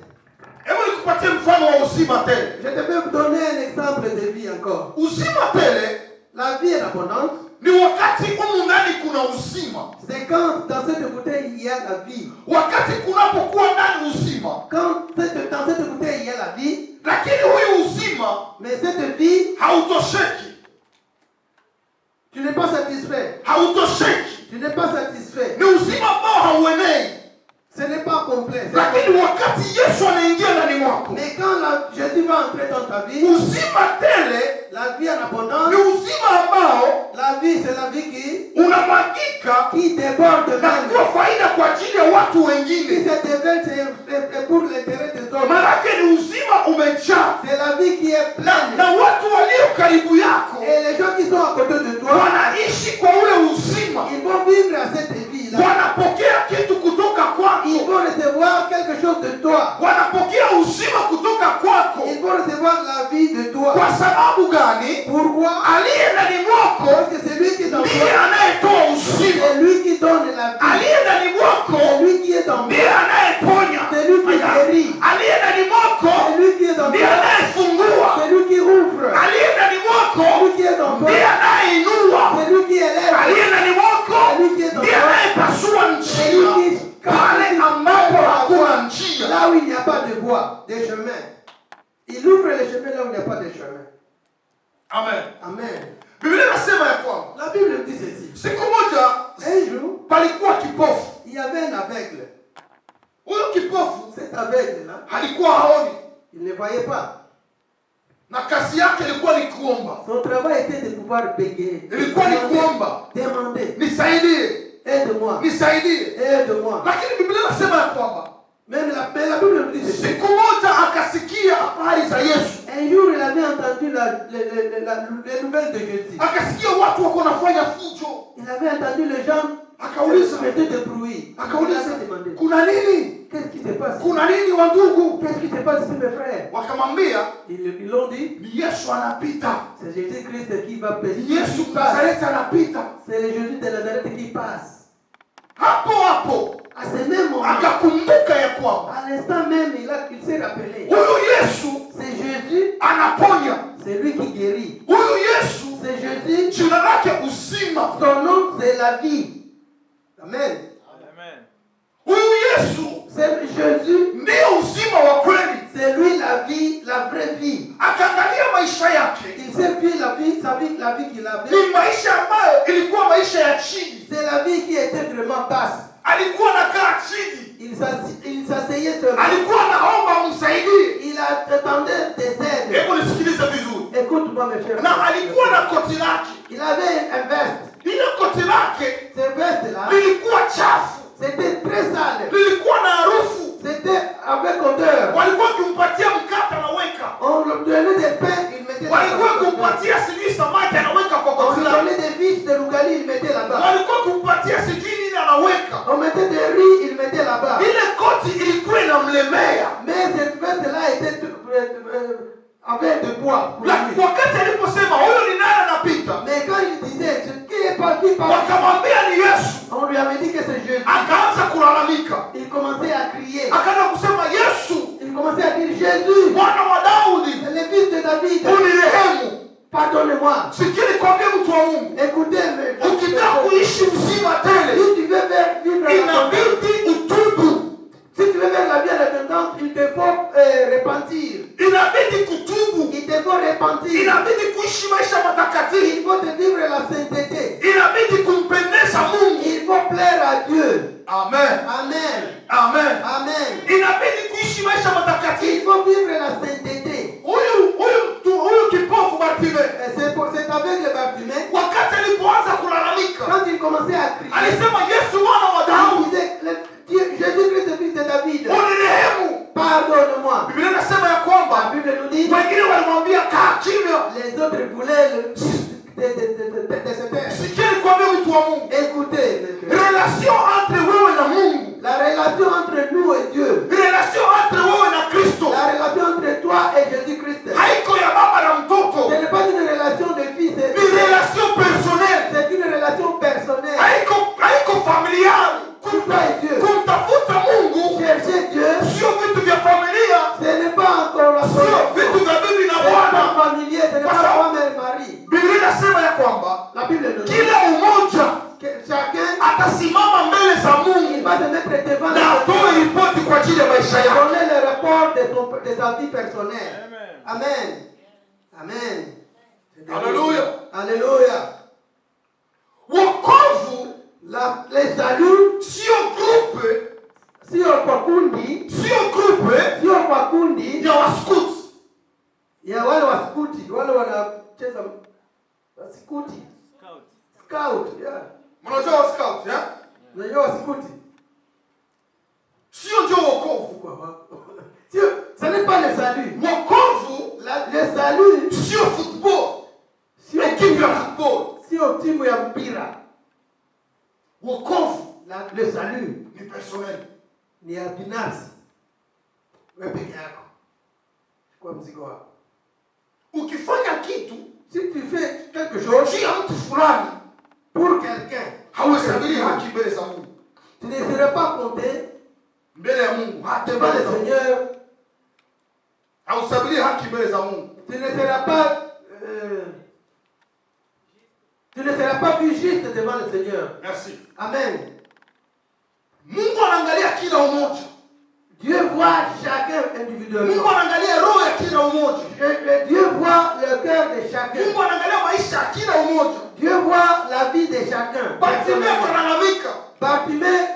Hebu nikupatie mfano wa uzima tele. Je te vais vous donner un exemple de vie encore. Uzima tele La vie en abondance, ni wakati humu ndani ndani kuna uzima. C'est quand dans cette bouteille il y a la vie. Wakati kunapokuwa ndani uzima, Quand dans cette bouteille il y a la vie, lakini huyu uzima mais cette vie, hautosheki. tu n'es pas satisfait. Hautosheki. Tu n'es pas satisfait. Ni uzima ambao hauenei. Ce n'est pas complet. Lakini wakati Yesu anaingia ndani mwako, Mais quand Jésus va entrer dans ta vie, uzima tele la vie en abondance, ni uzima ambao la vie c'est la vie qui unamwagika déborde na même. kuwa faida kwa ajili ya watu Qui wengine. se déverse et pour l'intérêt des autres. Maanake ni uzima umejaa, C'est la vie qui est pleine. na watu walio karibu yako Et les gens qui sont à côté de toi, wanaishi kwa ule uzima, ils vont vivre à cette vie-là. wanapokea kitu kutoka Ils kwako, vont recevoir quelque chose de toi. wanapokea uzima kutoka kwako. Ils vont recevoir la vie de toi. Kwa sababu gani? Pourquoi? Aliye ndani mwako Parce que c'est lui qui est en ndiye toi. anayetoa uzima, C'est lui qui donne la vie. aliye ndani mwako C'est lui qui est en ndiye toi. anayeponya, C'est lui qui guérit. aliye ndani mwako C'est lui qui est en ndiye toi. anayefungua, C'est lui qui ouvre. aliye ndani mwako C'est lui qui est en toi. ndiye anayeinua, C'est lui qui élève. aliye ndani mwako C'est lui qui est en ndiye toi. anayepasua C'est lui njia qui pale ambapo hakuna njia. là où il n'y a pas de voie, des chemins. Il ouvre les chemins là où il n'y a pas de chemin. Amen. Amen. Biblia inasema ya kwamba La Bible dit ceci. siku moja Un jour, palikuwa kipofu. il y avait un aveugle. Huyo kipofu Cet aveugle-là, alikuwa haoni il ne voyait pas. na kazi yake ilikuwa ni kuomba, Son travail était de pouvoir bégayer. ilikuwa ni kuomba, Demander. nisaidie, Aide-moi. nisaidie. Aide-moi. Lakini Biblia inasema ya kwamba Mais la Bible nous dit ceci. siku moja akasikia habari za Yesu, Un jour, il avait entendu les nouvelles de Jésus. akasikia watu wako wanafanya fujo, Il avait entendu les gens akauliza, faisaient des bruits. Il akauliza avait demandé, kuna nini? qu'est-ce qui se passe? Kuna nini wa ndugu? Qu'est-ce qui se passe ici, mes frères? Wakamwambia Ils l'ont dit, ni Yesu anapita, c'est Jésus-Christ qui va passer. ni Yesu Nazareti anapita. C'est le Jésus de Nazareth qui passe. Hapo hapo À ce même moment, akakumbuka ya kwamba à l'instant même, il s'est rappelé. huyu Yesu C'est Jésus, anaponya, c'est lui qui guérit. huyu Yesu C'est Jésus, jina lake uzima, son nom c'est la vie. Amen. huyu Yesu C'est Jésus, ndiyo uzima wa kweli. c'est lui la vie, la vraie vie. Akaangalia maisha yake, Il s'est vu la vie, sa vie, la vie qu'il avait. ni maisha ambayo ilikuwa maisha ya chini. C'est la vie qui était vraiment basse. Alikuwa anakaa chini, Il s'asseyait sur lui. alikuwa anaomba msaidie. Il attendait des aides. Hebu nisikilize vizuri. Écoute-moi, mes chers. Na alikuwa na koti lake, Il avait un veste. ile koti lake Ce veste-là, lilikuwa chafu, c'était très sale. lilikuwa na harufu. C'était avec odeur. Walikuwa wakimpatia mkate anaweka, On lui donnait des pains, il mettait walikuwa là-bas. kumpatia sijui samaki anaweka kwa On koti lui lake, donnait des fiches de Rougali, il mettait là-bas. walikuwa kumpatia sijui nini anaweka. On mettait des riz, il mettait là-bas. Ile koti ilikuwa inamlemea. Mais cette veste-là était avait de bois. Pour lui. Wakati aliposema huyo ni nani anapita, Mais quand il disait, qui est parti par wakamwambia ni Yesu, on lui avait dit que c'est Jésus. akaanza kulalamika, Il commençait à crier. akaanza kusema Yesu Il commençait à dire, Jésus, mwana wa Daudi, le fils de David, unirehemu. pardonne-moi. Sikia nikwambie mtu wa Mungu, Écoutez, ukitaka kuishi mzima tele si tu veux vivre la inabidi utubu, si tu veux faire la vie à repentance, il te faut repentir. inabidi kutubu, Il te faut repentir. inabidi kuishi maisha matakatifu, Il faut te vivre la sainteté. inabidi kumpendeza Mungu. Il faut plaire à Dieu. Amen, Amen. amen. Amen. Inabidi kuishi maisha Il matakatifu. faut vivre la sainteté. Huyu kipofu Bartimae, C'est avec le Bartimée, wakati alipoanza kulalamika, quand il commençait à crier, alisema Yesu mwana wa il Daudi, disait, Jésus-Christ, fils de David, unirehemu. pardonne-moi. Biblia inasema ya La kwamba Bible nous dit, wengine walimwambia kaa kimya. les autres voulaient de se taire. Sikia nikwambie mtu wa Mungu, Écoutez, relation entre wewe na Mungu, la relation entre nous et Dieu, relation entre wewe na Kristo la relation entre toi et Jésus-Christ, haiko ya baba na mtoto, ce n'est pas une relation de fils et ni relation personnelle, c'est une relation personnelle. haiko familiale. Toi et Dieu. Kumtafuta Mungu Chercher Dieu, sio vitu vya familia, ce n'est pas encore la sio vitu vya bibi na ce n'est pas bwana. familier, ce n'est pas femme et mari. Biblia inasema ya kwamba La Bible nous dit, kila umoja chacun atasimama mbele za il Mungu va se mettre devant le na atoe Seigneur, ripoti kwa ajili ya maisha yake. donner le rapport de sa vie personnelle. Amen. Amen. Alléluia. Alléluia. Wokovu Le salut, sio grupe, sio kwa kundi, sio grupe sio kwa kundi ya waskuti. ya wale waskuti, wale wanacheza waskuti. Scout, yeah. Mnajua wa scout, ya? Unajua waskuti? Sio ndio wokovu. Sio, ce n'est pas le salut. Wokovu Le salut sio football, sio ekipe ya football. sio timu ya mpira. Wokovu Le salut ni personnel. ni ya binafsi. Wewe peke yako. Kwa mzigo wako. Ukifanya kitu Si tu fais quelque chose juu ya mtu fulani, pour quelqu'un, hauhesabiri haki mbele za Mungu. tu ne seras pas compté Mbele ya Mungu, haki devant mbele le za Mungu. Seigneur. Hauhesabiri haki mbele za Mungu. Tu ne seras pas vu juste devant le Seigneur. Merci. Amen. Mungu anaangalia kila umoja. Dieu voit chacun individuellement. Mungu anaangalia roho ya kila umoja. Et Dieu voit le cœur de chacun. Mungu anaangalia maisha ya kila umoja. Dieu voit la vie de chacun. Bartimayo akalalamika. Bartimaeus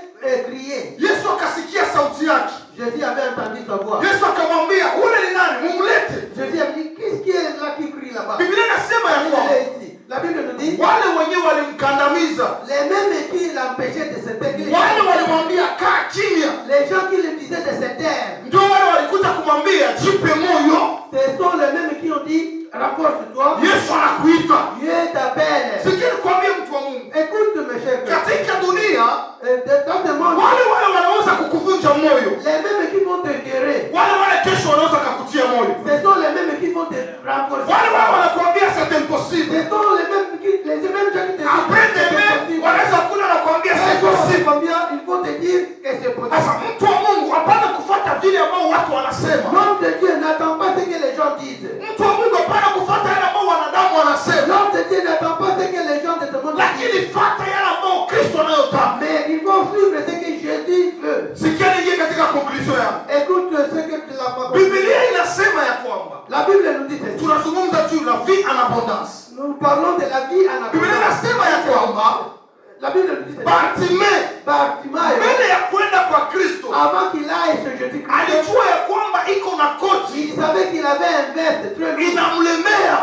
criait. Yesu akasikia sauti yake. Jésus avait entendu sa voix. Yesu akamwambia, ule ni nani? Mumlete. Jésus a dit, qu'est-ce qui est là qui crie là-bas? Biblia inasema ya Il kwamba est ici. La Bible nous dit, wale wenyewe walimkandamiza, les mêmes qui l'empêchaient de se taire, wale walimwambia kaa kimya, les gens qui lui disaient de se taire, ndio wale walikuja kumwambia jipe moyo, ce sont les mêmes qui ont dit, renforce-toi, Yesu anakuita. Dieu t'appelle. Sikia nikwambie mtu wa Mungu, Écoute mes chers frères, katika dunia dans ce monde, wale wanaweza kukuvunja moyo, les mêmes qui vont te guérir, wale kesho wanaweza kukutia moyo, ce sont les mêmes qui vont te renforcer. wale wanakuambia c'est impossible. Ce sont les mêmes gens qui te disent Après demain wanaweza kula na kuambia c'est possible. combien il faut te dire que c'est Sasa possible. mtu wa Mungu hapana kufuata vile ambao watu wanasema. L'homme de Dieu n'attend pas ce que les gens disent. Mtu wa Mungu hapana kufuata yale ambao wanadamu wanasema. L'homme de Dieu n'attend pas ce que les gens de ce monde disent. Lakini fuata yale ambao Kristo anayotaka. Mais ils vont suivre ce que Jésus veut. Sikia niingie katika conclusion yangu. Écoute ce que la parole. Biblia inasema ya kwamba La Bible nous dit ceci. tunazungumza juu la vie en abondance. Nous parlons de la vie en Biblia abondance. inasema ya kwamba La Bible nous dit ceci. Bartimayo mbele ya kwenda kwa Kristo Avant qu'il aille chez Jésus-Christ, alijua ya kwamba iko na koti il savait qu'il avait un veste très lourd. inamlemea,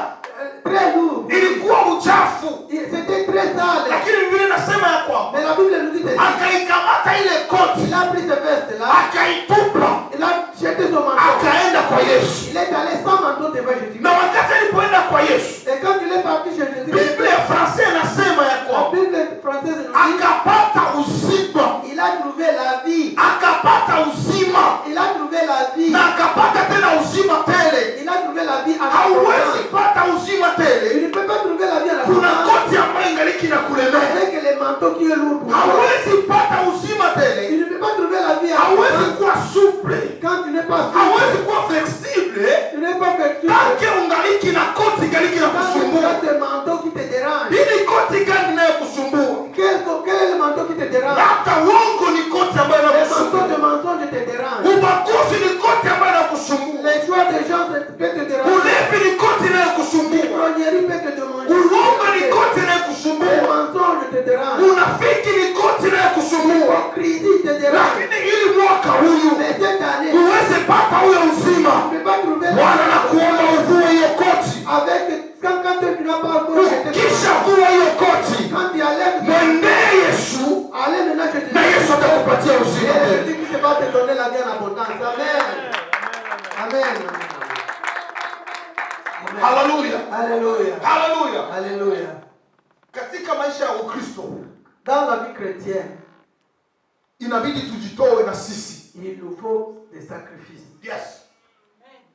Très lourd. ilikuwa uchafu, C'était très sale. lakini Biblia inasema ya kwamba Mais la Bible nous dit ceci. akaikamata ile koti, Il a pris ce veste-là. akaitupa, Il a jeté son manteau. akaenda kwa Yesu. Il est allé sans manteau devant Jésus. Na wakati alipoenda kwa Yesu, Et quand il est parti chez Jésus, Biblia ya Fransai inasema ya la kwamba Bible française nous dit akapata uzima, il a trouvé la vie. akapata uzima Il a trouvé la vie. na akapata tena uzima tele. Il a trouvé la vie en Hauwezi abondance. pata uzima Il tele, ne peut pas trouver la vie en kuna abondance koti ambayo ingaliki na kulemea. avec les manteaux qui est lourd pour toi. Hauwezi pata uzima Il tele, ne peut pas trouver la vie en hauwezi abondance kuwa souple, quand tu n'es pas hauwezi sûr. kuwa flexible Tu n'es pas flexible. tanke ungaliki na koti ingaliki na Quand tu kusumbua. as ce manteau qui te dérange. Hili koti gani inayokusumbua? Quel est le manteau qui te dérange? Labda uongo ni koti ambayo Les manteaux inakusumbua, de mensonge te dérangent. ubaguzi ni koti ambayo inakusumbua, Les choix des gens peuvent te déranger. ulevi ni koti inayokusumbua, L'ivrognerie peut te déranger. uongo ni koti Les inayokusumbua, mensonges te dérangent. unafiki ni koti inayokusumbua. L'hypocrisie te dérange. Lakini ili mwaka huyu Mais cette année, uweze pata huyo uzima, tu ne peux pas trouver Bwana na kuomba uvue hiyo koti. avec quand tu n'as pas encore jeté ton Ukisha manteau. vua hiyo koti, Quand tu enlèves ton mwendee Yesu allez maintenant chez Jésus. na Yesu atakupatia uzima. Et Jésus qui va te donner la vie en abondance. Amen. Amen. Haleluya, Alléluia. haleluya. Alléluia. Katika maisha ya Ukristo Dans la vie chrétienne, inabidi tujitoe na sisi. il nous faut des sacrifices. Yes,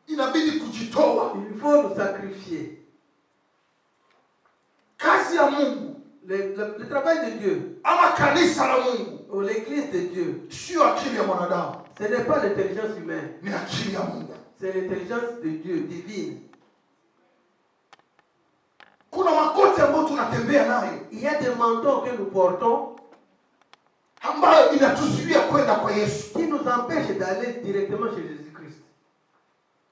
inabidi kujitoa. Il faut nous sacrifier. Kazi ya Mungu Le travail de Dieu ama kanisa la Mungu ou l'église de Dieu, sio akili ya mwanadamu, ce n'est pas l'intelligence humaine, ni akili ya Mungu. c'est l'intelligence de Dieu, divine. Kuna makoti ambayo tunatembea nayo. Il y a des manteaux que nous portons Ambayo inatuzuia kwenda kwa Yesu. qui nous empêchent d'aller directement chez Jésus-Christ.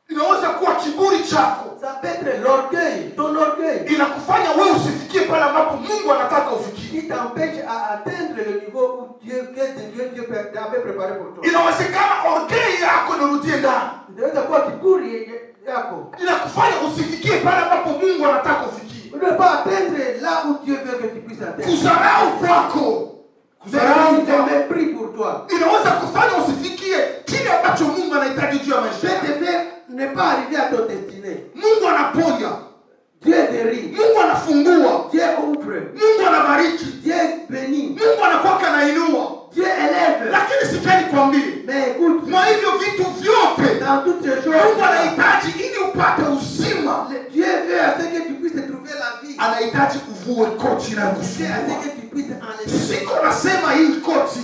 Inaweza kuwa kiburi chako. Ça peut être l'orgueil, ton orgueil. Inakufanya wewe usifikie pale ambapo Mungu anataka ufikie. Qui t'empêche à atteindre le niveau où Dieu avait préparé pour toi. Inawezekana orgueil yako inarudie ndani. Inaweza kuwa kiburi yako. Inakufanya usifikie pale ambapo Mungu anataka ufikie. Tu ne peux pas atteindre là où Dieu veut que tu puisses atteindre. Kudharau kwako. Kudharau de mépris pour toi. Inaweza kufanya usifikie kile ambacho Mungu anahitaji juu ya maisha Je yako. te fais ne pas arriver à ton destinée. Mungu anaponya. Dieu guérit. Mungu anafungua. Dieu ouvre. Mungu anabariki. Dieu bénit. Mungu anakuwa anainua. Dieu élève. Lakini sipendi kuambia. Mais écoute, Mwa hivyo vitu vyote dans toutes ces choses, Mungu anahitaji ili upate uzima. Dieu veut à ce que tu puisses trouver la vie. Anahitaji uvue koti na Dieu à kusumbua. ce que tu puisses enlever. Siko nasema hii koti.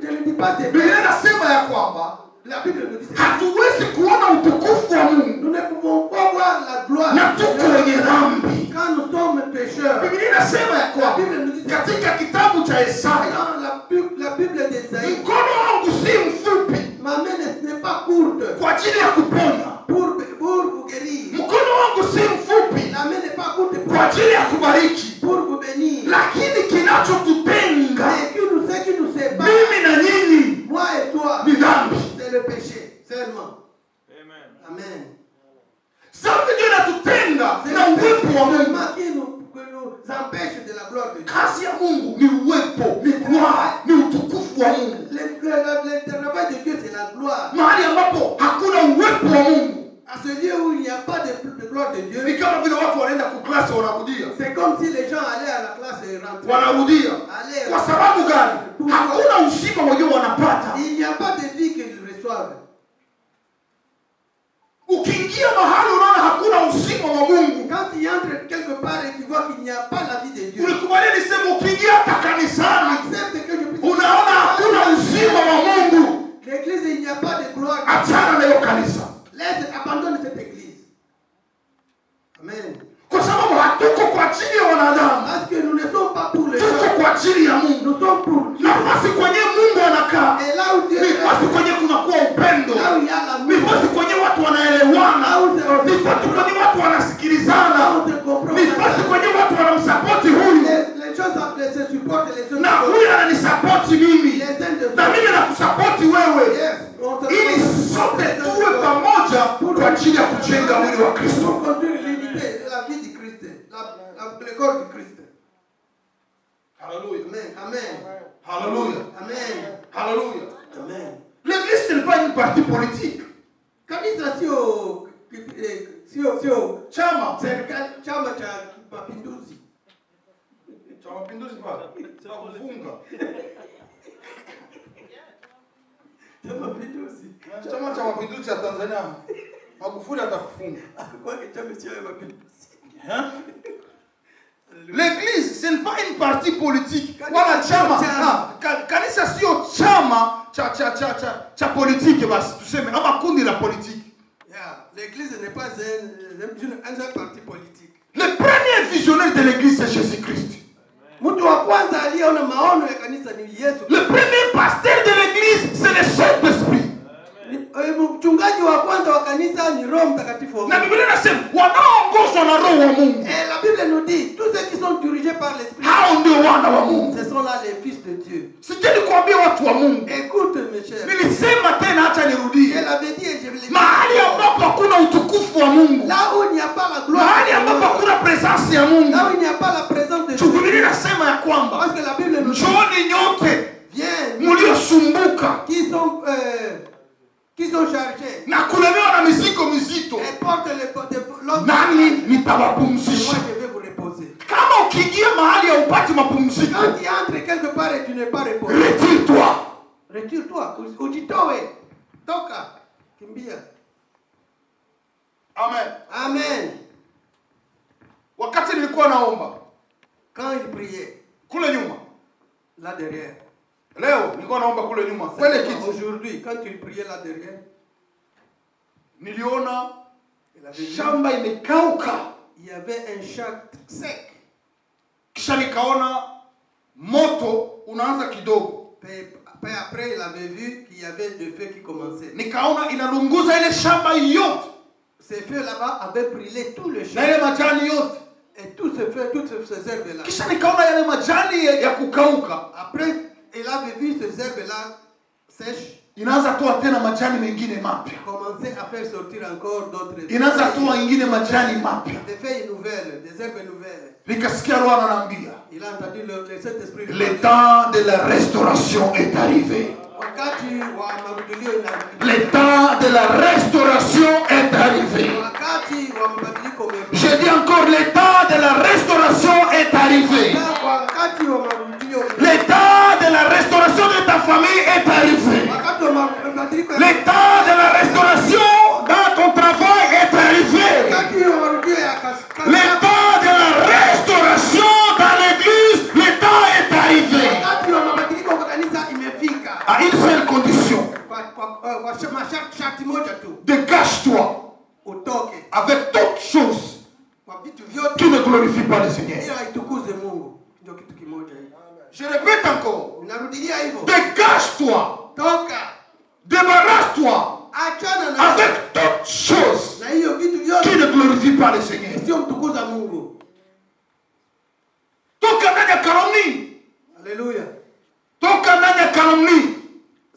Je ne dis pas c'est Biblia inasema ya kwamba la Bible nous dit hatuwezi kuona utukufu wa Mungu nous ne pouvons pas voir la gloire na de tuko Dieu wenye dhambi. quand nous sommes pécheurs. Biblia inasema ya kwamba katika kitabu cha Isaya, Dans la Bible d'Ésaïe, mkono wangu si mfupi ma main n'est pas courte kwa ajili ya kuponya. pour vous guérir. Mkono wangu si mfupi La main n'est pas courte kwa ajili ya kubariki. pour vous bénir. Lakini kinachotutenga Mais ce qui nous sépare, mimi na nyinyi moi et toi, ni dhambi. c'est le péché seulement. Amen. Dhambi ndio inatutenga C'est na le uwepo péché wa Mungu. seulement qui nous empêche de la gloire de Dieu. Kazi ya Mungu ni uwepo, ni gloire, ni utukufu wa Mungu. Le travail de Dieu, c'est la gloire. Mahali ambapo hakuna uwepo wa Mungu À ce lieu où il n'y a pas de gloire de Dieu, ni kama vile watu wanaenda kuklasi wanarudia, c'est comme si les gens allaient à la classe et rentraient. wanarudia. Allez, Kwa sababu gani? Hakuna uzima wenyewe wanapata. il n'y a pas de vie qu'ils reçoivent. Ukiingia mahali unaona hakuna uzima wa Mungu, Quand tu entres quelque part et tu vois qu'il n'y a pas la vie de Dieu, ulikubali niseme, ukiingia hata kanisani accepte que je puisse. unaona hakuna uzima wa Mungu, L'église, il n'y a pas de gloire. achana na hiyo kanisa, Laisse, abandonne cette église. Amen. kwa sababu hatuko kwa ajili ya wanadamu, Parce que nous ne sommes pas pour les tuko gens. kwa ajili ya Mungu. Nous sommes pour Dieu. Nafasi kwenye Mungu anakaa Et là où Dieu ni est, nafasi kwenye kunakuwa upendo, là où il y a ni l'amour, nafasi kwenye watu wanaelewana, là où c'est ni nafasi kwenye watu wanasikilizana, là où c'est compris. ni nafasi kwenye watu wanamsapoti huyu Les choses se supportent, les choses na huyu ananisapoti mimi les uns de na mimi nakusapoti wewe, Yes, on se ili sote tuwe pamoja kwa ajili ya kujenga mwili wa Kristo. pour construire l'unité de la vie du Christ, le corps du Christ. Haleluya. Amen. Amen. Haleluya. Amen. Haleluya. Amen. L'église ce n'est pas une partie politique. Kanisa sio Chama serikali, chama cha mapinduzi. cha mapinduzi pale. Cha kufunga. Cha mapinduzi. Chama cha mapinduzi cha Tanzania. Magufuli atakufunga. Kwa chama sio ya mapinduzi. Hein? L'église ce n'est pas une partie politique. Kanisa Wala chama. chama. Kanisa sio chama cha politique basi tuseme ama kundi la politique. Yeah. L'église n'est pas un seul parti politique. Le premier visionnaire de l'église c'est Jésus-Christ. Mtu wa kwanza aliyeona maono ya kanisa ni Yesu. Le premier pasteur de l'église c'est le Saint-Esprit. Mchungaji wa kwanza wa kanisa ni Roho Mtakatifu wa Na Mungu. Biblia inasema wanaoongozwa na Roho wa Mungu Et la Bible nous dit, tous ceux qui sont dirigés par l'Esprit, hao ndio wana wa Mungu. ce sont là les fils de Dieu. Sijeni kuambia watu wa Mungu. Écoute mes chers, Nilisema tena acha je nirudie. l'avais dit et je vais le dire. Mahali ambapo hakuna utukufu wa Mungu, Là où il n'y a pas la gloire, mahali de ambapo Dieu, hakuna presence ya Mungu, là où il n'y a pas la présence de tu Biblia Dieu, inasema ya kwamba parce que la Bible nous dit, njooni nyote viens, mliosumbuka qui sont chargés na kulemewa na mizigo mizito, et portent l'autre. nani Moi nitawapumzisha. je vais vous reposer. Kama ukiingia mahali ya upati mapumziko, Quand tu entres quelque part et tu n'es pas reposé, retire-toi. retire-toi, ujitoe, toka, kimbia. Amen. Amen. Wakati nilikuwa naomba Quand il priait, kule nyuma, là derrière. leo nilikuwa naomba kule nyuma kwenye kiti, Aujourd'hui, quand il priait là derrière, niliona il avait vu shamba imekauka, il y avait un champ sec. Kisha nikaona moto unaanza kidogo. Puis après, il avait vu qu'il y avait des feux qui commençaient. Nikaona inalunguza ile shamba yote. Ces feux là-bas avaient brûlé tout le champ. Na ile majani yote. Et tous ces feux, toutes ces herbes-là. Kisha nikaona yale majani ya kukauka. Après, il avait vu ces herbes-là sèches. Inaanza toa tena majani mengine mapya. Commencer à faire sortir encore d'autres. Inaanza toa ingine majani mapya. Des feuilles nouvelles, des herbes nouvelles. Nikasikia Roho ananiambia, Il a entendu le Saint-Esprit. le temps de la restauration est arrivé. Wakati wa marudilio inarudi. Le temps de la restauration est arrivé. Wakati wa mabadiliko umefika. Je dis encore, le temps de la restauration est arrivé. Wakati wa marudilio. Le temps de la restauration de ta famille est arrivé. Wakati wa mabadiliko. Le temps de la restauration dans ton travail est arrivé. Wakati wa marudilio ya kaskazini. Le temps de la restauration dans l'église, le temps est arrivé. Wakati wa mabadiliko kwa kanisa imefika. À une seule condition. Kwa masharti moja tu. Dégage-toi Utoke. avec toutes choses Kwa vitu vyote. qui ne glorifient pas le Seigneur. Ili haitukuze Mungu. Ndio kitu kimoja hiki. Je répète encore. Ninarudilia hivyo. Dégage-toi. Toka. Débarrasse-toi Achana na avec toutes choses na hiyo vitu vyote. qui ne glorifient pas le Seigneur. Sio mtukuza Mungu. Toka ndani ya calomnie. Alléluia. Toka ndani ya calomnie.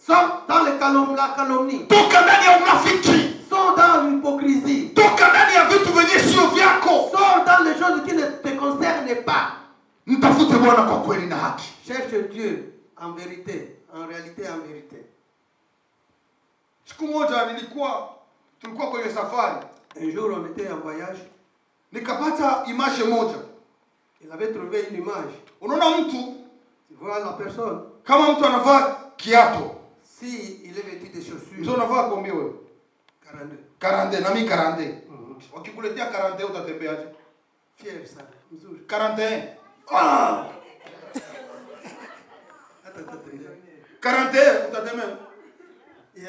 Sont dans la calomnie. Toka ndani ya unafiki. Sont dans l'hypocrisie. Toka ndani ya vitu vyenye sio vyako. Sont dans les choses qui ne te concernent pas. Mtafute Bwana kwa kweli na haki. Cherche Dieu en vérité, en réalité, en vérité. Siku moja tulikuwa kwenye safari. Un jour, on était en voyage. Nikapata image moja. Il avait trouvé une image. Unaona mtu, Tu vois la personne. kama mtu anavaa kiato. Si il est vêtu de Mzee chaussures. unavaa kombi wewe? 42. 40 na mimi 40. Wakikuletea 40 utatembeaje? Fier ça. Mzuri. 41. Ah! 41 utatembea. Yeah.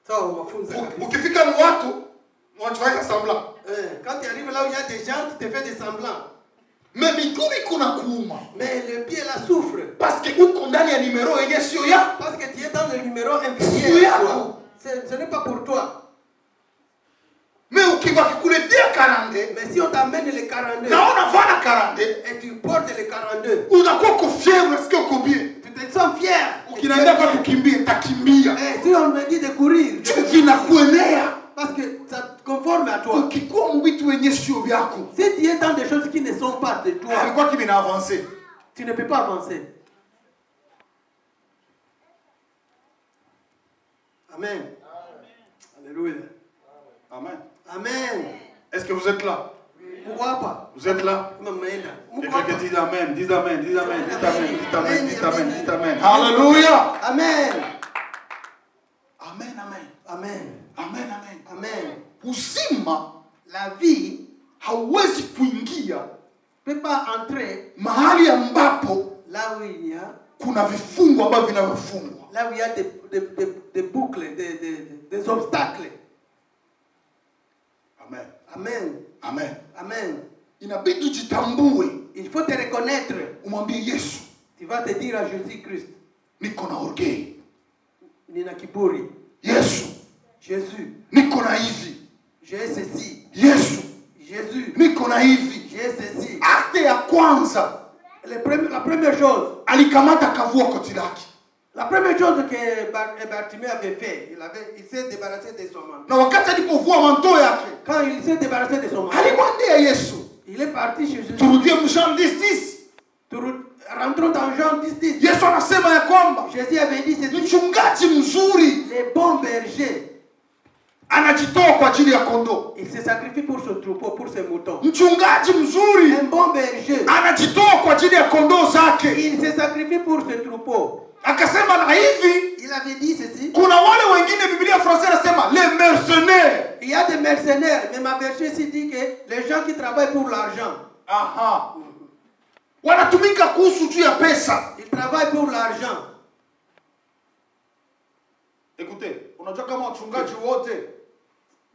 Ça, on va foutre ça. Ukifika ni watu wanafanya semblant. Quand tu arrives là où il y a des gens, tu te fais des semblants. Mais miguu kuna kuuma. Mais le pied là souffre. Parce que uko ndani ya numero yenye sio ya. Parce que tu es dans le numéro Sio yako. inférieur. Ce n'est pas pour toi. Mais ukikuletea 40, Mais si on t'amène les 42 na unavaa 40, et tu portes les 42, unakuwa uko fier, unasikia uko bien. tu te sens fier. Ukiniambia kwa tukimbie, takimbia. Et si on me dit de courir, Vinakuenea. parce que ça te conforme à toi. Ukikuwa mwitu wenye sio vyako. Si tu es dans des choses qui ne sont pas de toi, C'est quoi qui vient avancer? tu ne peux pas avancer. Amen. Alléluia. Amen. Amen. Est-ce que vous êtes là? Pourquoi pas? Vous êtes là? Et quelqu'un dit amen, dis amen, dis amen, dis amen, dis amen, dis amen, dis amen. Alléluia. Amen. Amen, amen. Amen. Amen, amen. Amen. Uzima La vie hauwezi kuingia ne peut pas entrer mahali ambapo là où il y a, kuna vifungo ambavyo vinavyofungwa. là où il y a des boucles, des obstacles. Amen. Amen. Amen. Amen. Inabidi ujitambue, Il faut te reconnaître. umwambie Yesu, Tu vas te dire à Jésus-Christ, niko na orgueil. Nina kiburi. Yesu, Jésus, niko na hivi. j'ai ceci. Yesu, Jésus, niko na hivi. j'ai ceci. Akte ya kwanza, La première chose, alikamata kavua koti lake. la première chose que Bartimée avait fait, il s'est débarrassé de son manteau. Na wakati alipovua manto yake, Quand il s'est débarrassé de son manteau, alimwambia Yesu, il est parti chez Jésus. turudie Jean 10:10. Rentrons dans Jean 10:10. Yesu anasema ya kwamba Jésus avait dit ceci. mchungaji mzuri Les bons bergers, anajitoa kwa ajili ya kondoo. il se sacrifie pour son troupeau, pour ses moutons. Mchungaji mzuri Un bon berger, anajitoa kwa ajili ya kondoo zake. il se sacrifie pour ses troupeaux. Akasema na hivi, Il avait dit ceci. kuna wale wengine, Biblia française anasema les mercenaires. Il y a des mercenaires, mais ma version ici dit que les gens qui travaillent pour l'argent. Aha. Wanatumika kuhusu juu ya pesa. Ils travaillent pour l'argent. Écoutez, unajua kama wachungaji wote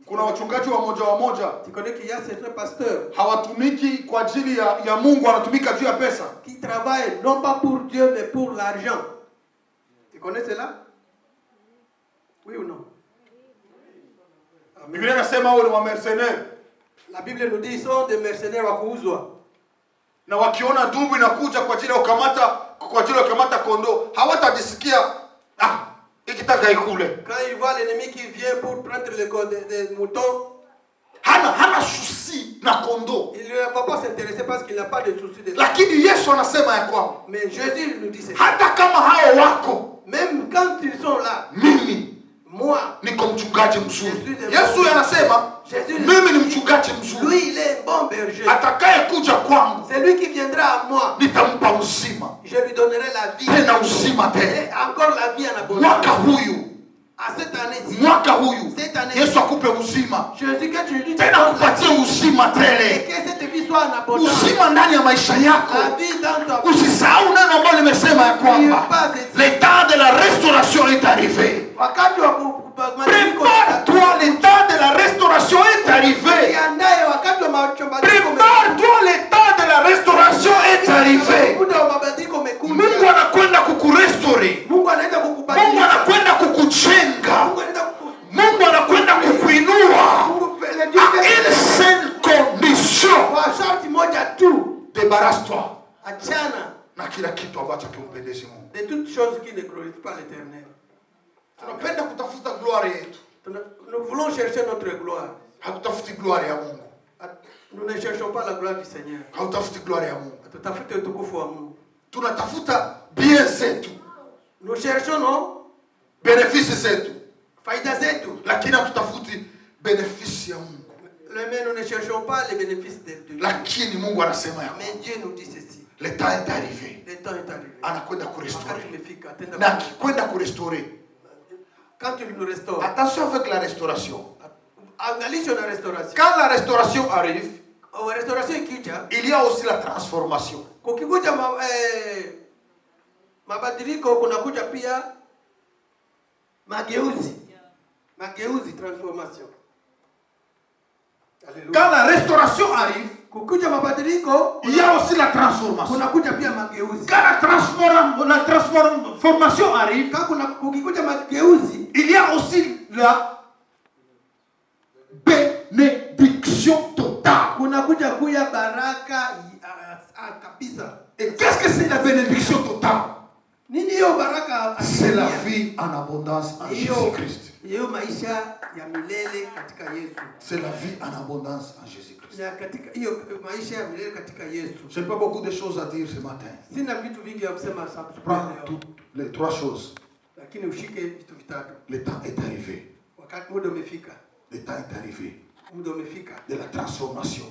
Kuna wachungaji wa moja Tu connais qu'il y a certains pasteurs hawatumiki kwa ajili ya Mungu, wanatumika juu ya pesa. qui travaillent non pas pour Dieu mais pour l'argent. Tu connais cela? Oui ou non? Biblia inasema wao ni wa mercenaires. La Bible nous dit ils sont des mercenaires wa kuuzwa. Na wakiona dubu inakuja kwa ajili ya kukamata kondoo, hawatajisikia ikitaka ikule. Quand ils voient l'ennemi qui vient pour prendre les moutons, hana souci na kondoo. il ne va pas s'intéresser parce qu'il n'a pas de souci de ça. Lakini Yesu anasema ya kwamba Mais Jésus nous dit c'est hata kama hao wako, même quand ils sont là, mimi moi, niko mchungaji mzuri. Yesu anasema mimi ni mchungaji mzuri. Lui il est un bon berger. Atakaye kuja kwangu, C'est lui qui viendra à moi. nitampa uzima. Je lui donnerai la vie. Tena uzima Et tena. encore la vie en abondance. Mwaka huyu, À cette année-ci, mwaka huyu cette année, Yesu akupe uzima. Jésus que tu dis Tena kupatie uzima et tele. que cette vie soit en abondance. Uzima ndani ya maisha yako. La vie dans ta vie. Usisahau neno ambalo nimesema ya kwamba le temps de la restauration est arrivé. Wakati wa Prépare-toi, le temps de la restauration est arrivé. jiandae wakati wa mabadiliko. Prépare-toi, le temps de la restauration est arrivé. Muda wa mabadiliko umekuja. Mungu anakwenda kukurestore. Mungu anaenda Mungu kukubadilisha. anakwenda kukujenga. Mungu anaenda Mungu anakwenda kukuinua. Mungu À une seule condition. kwa sharti moja tu. Débarrasse-toi Achana na kila kitu ambacho kimpendezi Mungu. de toutes choses qui ne glorifient pas l'Éternel. Tunapenda kutafuta gloire yetu. Nous voulons chercher notre gloire. Hatutafuti gloire ya Mungu. Nous ne cherchons pas la gloire du Seigneur. Hautafuti gloire ya Mungu. Tutafute utukufu wa Mungu. Tunatafuta bien zetu, Nous cherchons nos benefisi zetu, faida zetu. lakini hatutafuti benefisi ya Mungu. Mais nous ne cherchons pas les bénéfices de Dieu. Lakini Mungu anasema ya Mais Dieu nous dit ceci. le temps est arrivé. Le temps est arrivé. Anakwenda kurestore. Wakati umefika, tenda Na kwa- akikwenda kurestore, Quand tu nous restaures, attention avec la restauration. angalisha na restauration. Quand la restauration arrive, Restauration ikija, il y a aussi la transformation. kukikuja mabadiliko kunakuja pia mageuzi. Mageuzi, transformation. Alléluia. Quand la restauration arrive, Kukuja mabadiliko, il y a aussi la transformation. kunakuja pia mageuzi. Quand la transformation arrive, Kukikuja mageuzi, il y a aussi la bénédiction totale. kunakuja kuya baraka kabisa. Et qu'est-ce que c'est la bénédiction totale? Nini hiyo baraka? C'est la vie en abondance en Jésus-Christ. Hiyo maisha ya milele katika Yesu. C'est la vie en abondance en Jésus-Christ. Ya katika hiyo maisha ya milele katika Yesu. Je n'ai pas beaucoup de choses à dire ce matin. Sina vitu vingi vya kusema sasa. Prends toutes les trois choses. Lakini ushike vitu vitatu. Le temps est arrivé. Wakati muda umefika. Le temps est arrivé Muda umefika de la transformation.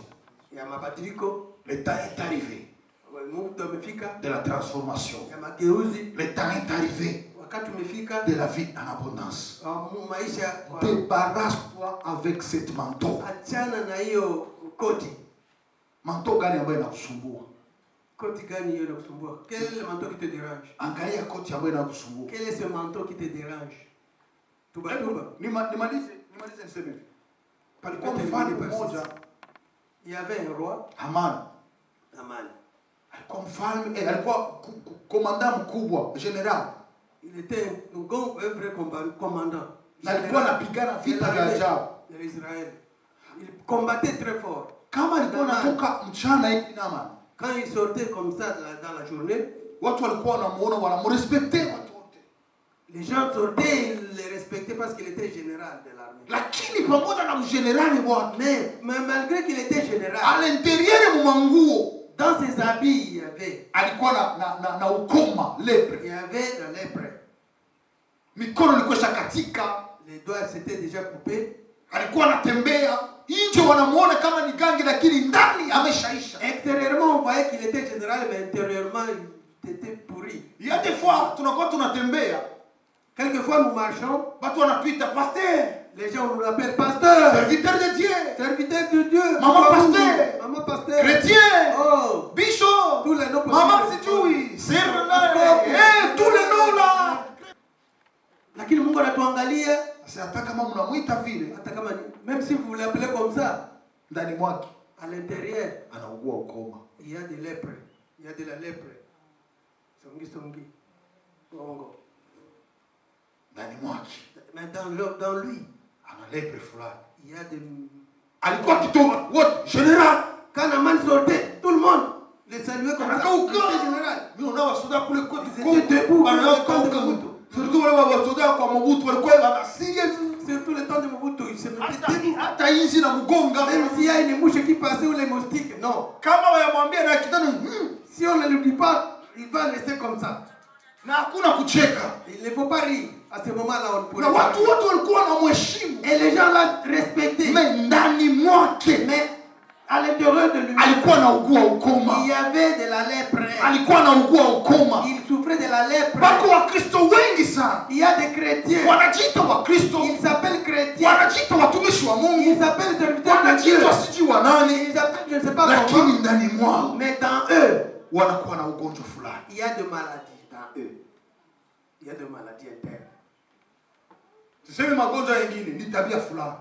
ya mabadiliko. Le temps est arrivé Muda umefika de la transformation. ya mageuzi. Le temps est arrivé Wakati umefika de la vie en abondance. maisha. Débarrasse-toi avec cette manteau. Achana na hiyo koti. Manteau gani ambayo inakusumbua? Koti gani hiyo inakusumbua? Quel est le manteau qui te dérange? Angalia koti ambayo inakusumbua. Quel est ce manteau qui te dérange? Tuba. Nimalize niseme hivi. Palikuwa Peut-être mfalme une partie. mmoja, Il y avait un roi, Haman. Aman. Alikuwa mfalme, alikuwa komanda mkubwa, general. Il était un vrai commandant. Na alikuwa anapigana vita vya ajabu. De l'Israël. Il combattait très fort. Kama alikuwa anatoka mchana hivi Naman, Quand il sortait comme ça dans la journée, watu walikuwa wanamuona, wanamrespekte watu wote. les gens sortaient, ils le respectaient parce qu'il était général de l'armée. Lakini pamoja na ujenerali wake, Mais malgré qu'il était général, à l'intérieur ya manguo dans ses habits, il y avait alikuwa na ukoma, lepre. la lèpre. Mikono ilikuwa shakatika, Les doigts s'étaient déjà coupés. alikuwa anatembea nje, wanamuona kama ni gangi, lakini ndani ameshaisha. Extérieurement, on voyait qu'il était général, mais intérieurement, il était pourri. Il y a des fois tunakuwa tunatembea, Quelquefois, nous marchons, watu wanatuita pasteur, les gens nous appellent pasteur, serviteur de Dieu, serviteur de Dieu, Maman pasteur, maman pasteur, chrétien, oh, bishop, tous les noms maman possibles. sijui, serna, tous les noms là. Lakini Mungu anatuangalia. Mwangalie, hata kama mnamuita vile, hata kama même si vous l'appelez comme ça, ndani mwake à l'intérieur, anaugua ukoma. il y a de lèpre, il y a de la lèpre. Songi. Bongo. Ndani mwake. Mais dans lui, ana lepre fulani. Il y a des... Alikuwa kitoka wote général. Quand un man sortait, tout le monde les saluait comme ça. C'était général. Mais on a wasoda kule kwetu. Ils étaient debout. Surtout wale wasoda kwa Mobutu walikuwa wanasikia. Surtout le temps de Mobutu, ils se mettaient debout. Hata hizi na mgonga. Même s'il y a une mouche qui passait ou les moustiques, non. Kama wayamwambia na kitano, si on ne le dit pas, il va rester comme ça. Na hakuna kucheka. Il ne faut pas rire. À ce moment-là, on pourrait. Na watu wote walikuwa wanamheshimu. Et les gens là respectaient. Mais ndani mwake, mais à l'intérieur de lui, alikuwa anaugua ukoma. Il y avait de la lèpre. Alikuwa anaugua ukoma. Il souffrait de la lèpre. Bako Wakristo wengi sana. Il y a des chrétiens. Wanajiita Wakristo. Ils s'appellent chrétiens. Wanajiita watumishi wa Mungu. Ils s'appellent serviteurs de Dieu. Wanajiita sijui wa nani. Ils s'appellent je ne sais pas lakini comment. ndani mwao, mais dans eux, wanakuwa na ugonjwa fulani. Il y a des maladies dans eux. Il y a des maladies internes. Tuseme magonjwa mengine ni tabia fulani.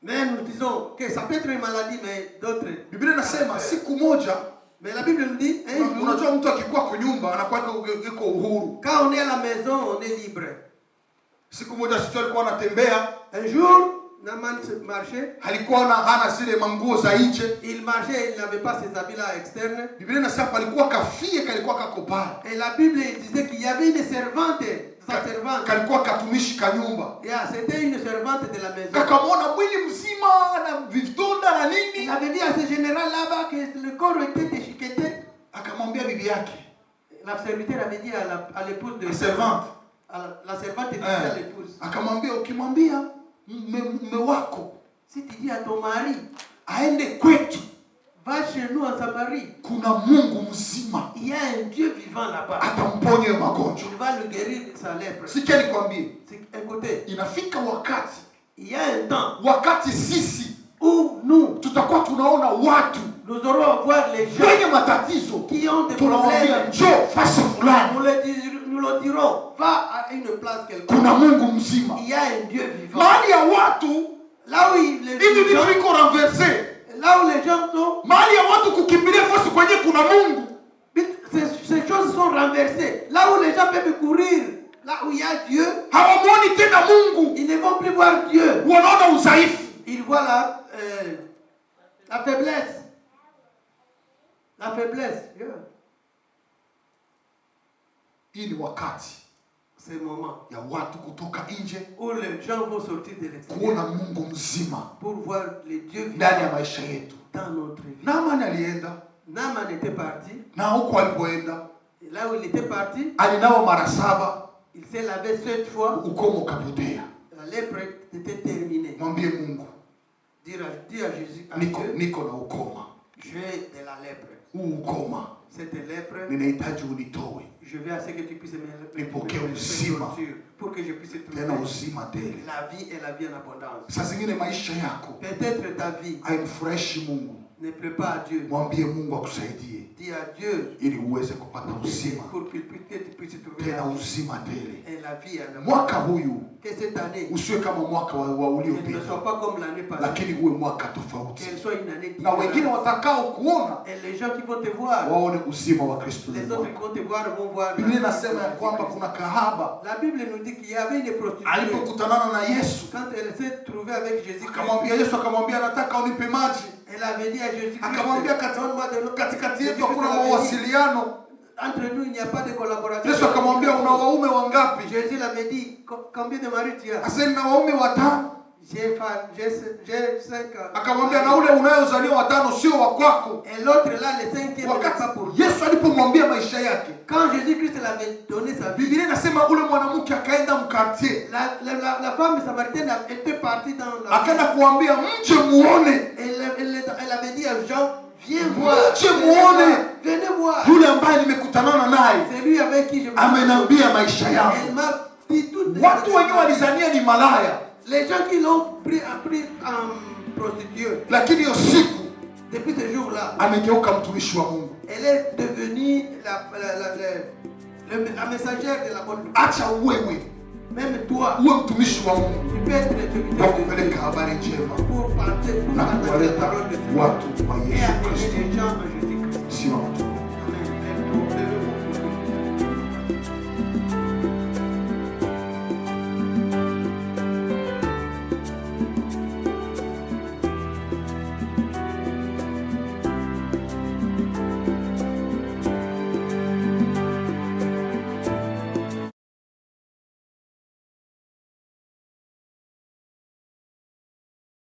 Mais nous disons que ça peut être une maladie, mais d'autres. Biblia inasema siku moja, mais la Bible nous dit, unajua mtu akikuwa kwa nyumba anakuwa yuko uhuru. Quand on est à la maison, on est libre. Siku moja sisi alikuwa anatembea. Un jour, Naaman marchait. Alikuwa hana zile manguo za nje. Il marchait, il n'avait pas ses habits là externes. Biblia inasema alikuwa kafie kalikuwa kakopara. Et la Bible disait qu'il y avait une servante. Sa servante. Kalikuwa katumishi ka nyumba. Yeah, c'était une servante de la maison. Kakamwona mwili mzima na vidonda na nini. Il avait dit à ce général là-bas que le corps était déchiqueté. Akamwambia bibi yake. La serviteur avait dit à l'épouse de la servante. La servante était à l'épouse. Akamwambia ukimwambia mume wako, si tu dis à ton mari aende kwetu, va chez nous en Samarie, kuna Mungu mzima, il y a un Dieu vivant là-bas, atamponya magonjwa, il va le guérir de sa lèpre. Sikia nikwambie, écoutez, inafika wakati, il y a un temps, wakati sisi où nous tutakuwa tunaona watu, nous aurons à voir les gens wenye matatizo, qui ont des problèmes, njoo fasi fulani, nous le dirons, va à une place quelconque, kuna Mungu mzima, il y a un Dieu vivant. Mahali ya watu, là où les gens viko renversé, là où les gens sont, mahali ya watu kukimbilia fasi kwenye kuna Mungu, ces choses sont renversées. Là où les gens peuvent courir, là où il y a Dieu, hawamwoni tena Mungu, ils ne vont plus voir Dieu, wanaona udhaifu, ils voient la faiblesse. La faiblesse. Yeah. Hii ni wakati, c'est le moment ya watu kutoka nje, où les gens vont sortir de l'extérieur, kuona Mungu mzima pour voir les dieux ndani ya maisha yetu. dans notre vie. Naaman alienda, Naaman était parti, na huko alipoenda, et là où il était parti, alinawa mara 7, il s'est lavé 7 fois, ukomo ukapotea. la lèpre était terminée. Mwambie Mungu, Dire à Jésus, à niko Dieu, niko na ukoma, j'ai de la lèpre. ukoma Cette lèpre, ninahitaji unitoe, je vais à ce que tu puisses me nipokee uzima, pour que je puisse trouver tena uzima tele. la vie et la vie en abondance. Saa zingine maisha yako Peut-être ta vie haimfurahishi Mungu, ne plaît pas à Dieu. mwambie Mungu akusaidie Dis à Dieu ili uweze kupata uzima, pour qu'il puisse trouver tena la vie uzima tele. et la vie en Mwaka abondance. huyu Que cette année usiwe kama mwaka wa ne uliopita, soit pas comme l'année passée, lakini uwe mwaka tofauti, qu'elle soit une année na wengine différente. watakao kuona Et les gens qui vont te voir, waone uzima wa Kristo. les autres qui vont te voir vont voir. Biblia inasema ya kwamba kuna kahaba La Bible nous dit qu'il y avait une prostituée. alipokutanana na Yesu, Quand elle s'est trouvée avec Jésus, akamwambia Yesu, akamwambia nataka unipe maji. elle avait dit à Jésus, Akamwambia katikati yetu hakuna mawasiliano. entre nous il n'y a pas de collaboration. Yesu akamwambia una waume wangapi? Jésus l'avait dit, combien de maris tu as? Asema na waume 5. J'ai 5 ans. Akamwambia na ule unayozaliwa 5 sio wa kwako. Et l'autre là, le 5e n'est pas pour lui. Yesu alipomwambia maisha yake, Quand Jésus-Christ l'avait donné sa vie, Biblia inasema ule mwanamke akaenda mkartie, la femme samaritaine était partie dans la... akaenda kuambia mje muone. Elle avait dit à Jean, viens voir. Mje muone. Venez voir. Yule ambaye nimekutanana naye C'est lui avec qui je me... amenambia maisha yangu. Elle m'a dit toutes les... Watu wenyewe walizania ni malaya, Les gens qui l'ont pris en prostituée, lakini hiyo siku depuis ce jour-là, amegeuka mtumishi wa Mungu. elle est devenue la messagère de la bonne nouvelle. Acha wewe Même toi, uwe mtumishi wa Mungu tu peux être le wa serviteur de Dieu kupeleka habari njema pour parler, pour na partager la kuwaleta parole de Dieu watu kwa et Yesu amener Kristo. les gens à Jésus-Christ. Simama.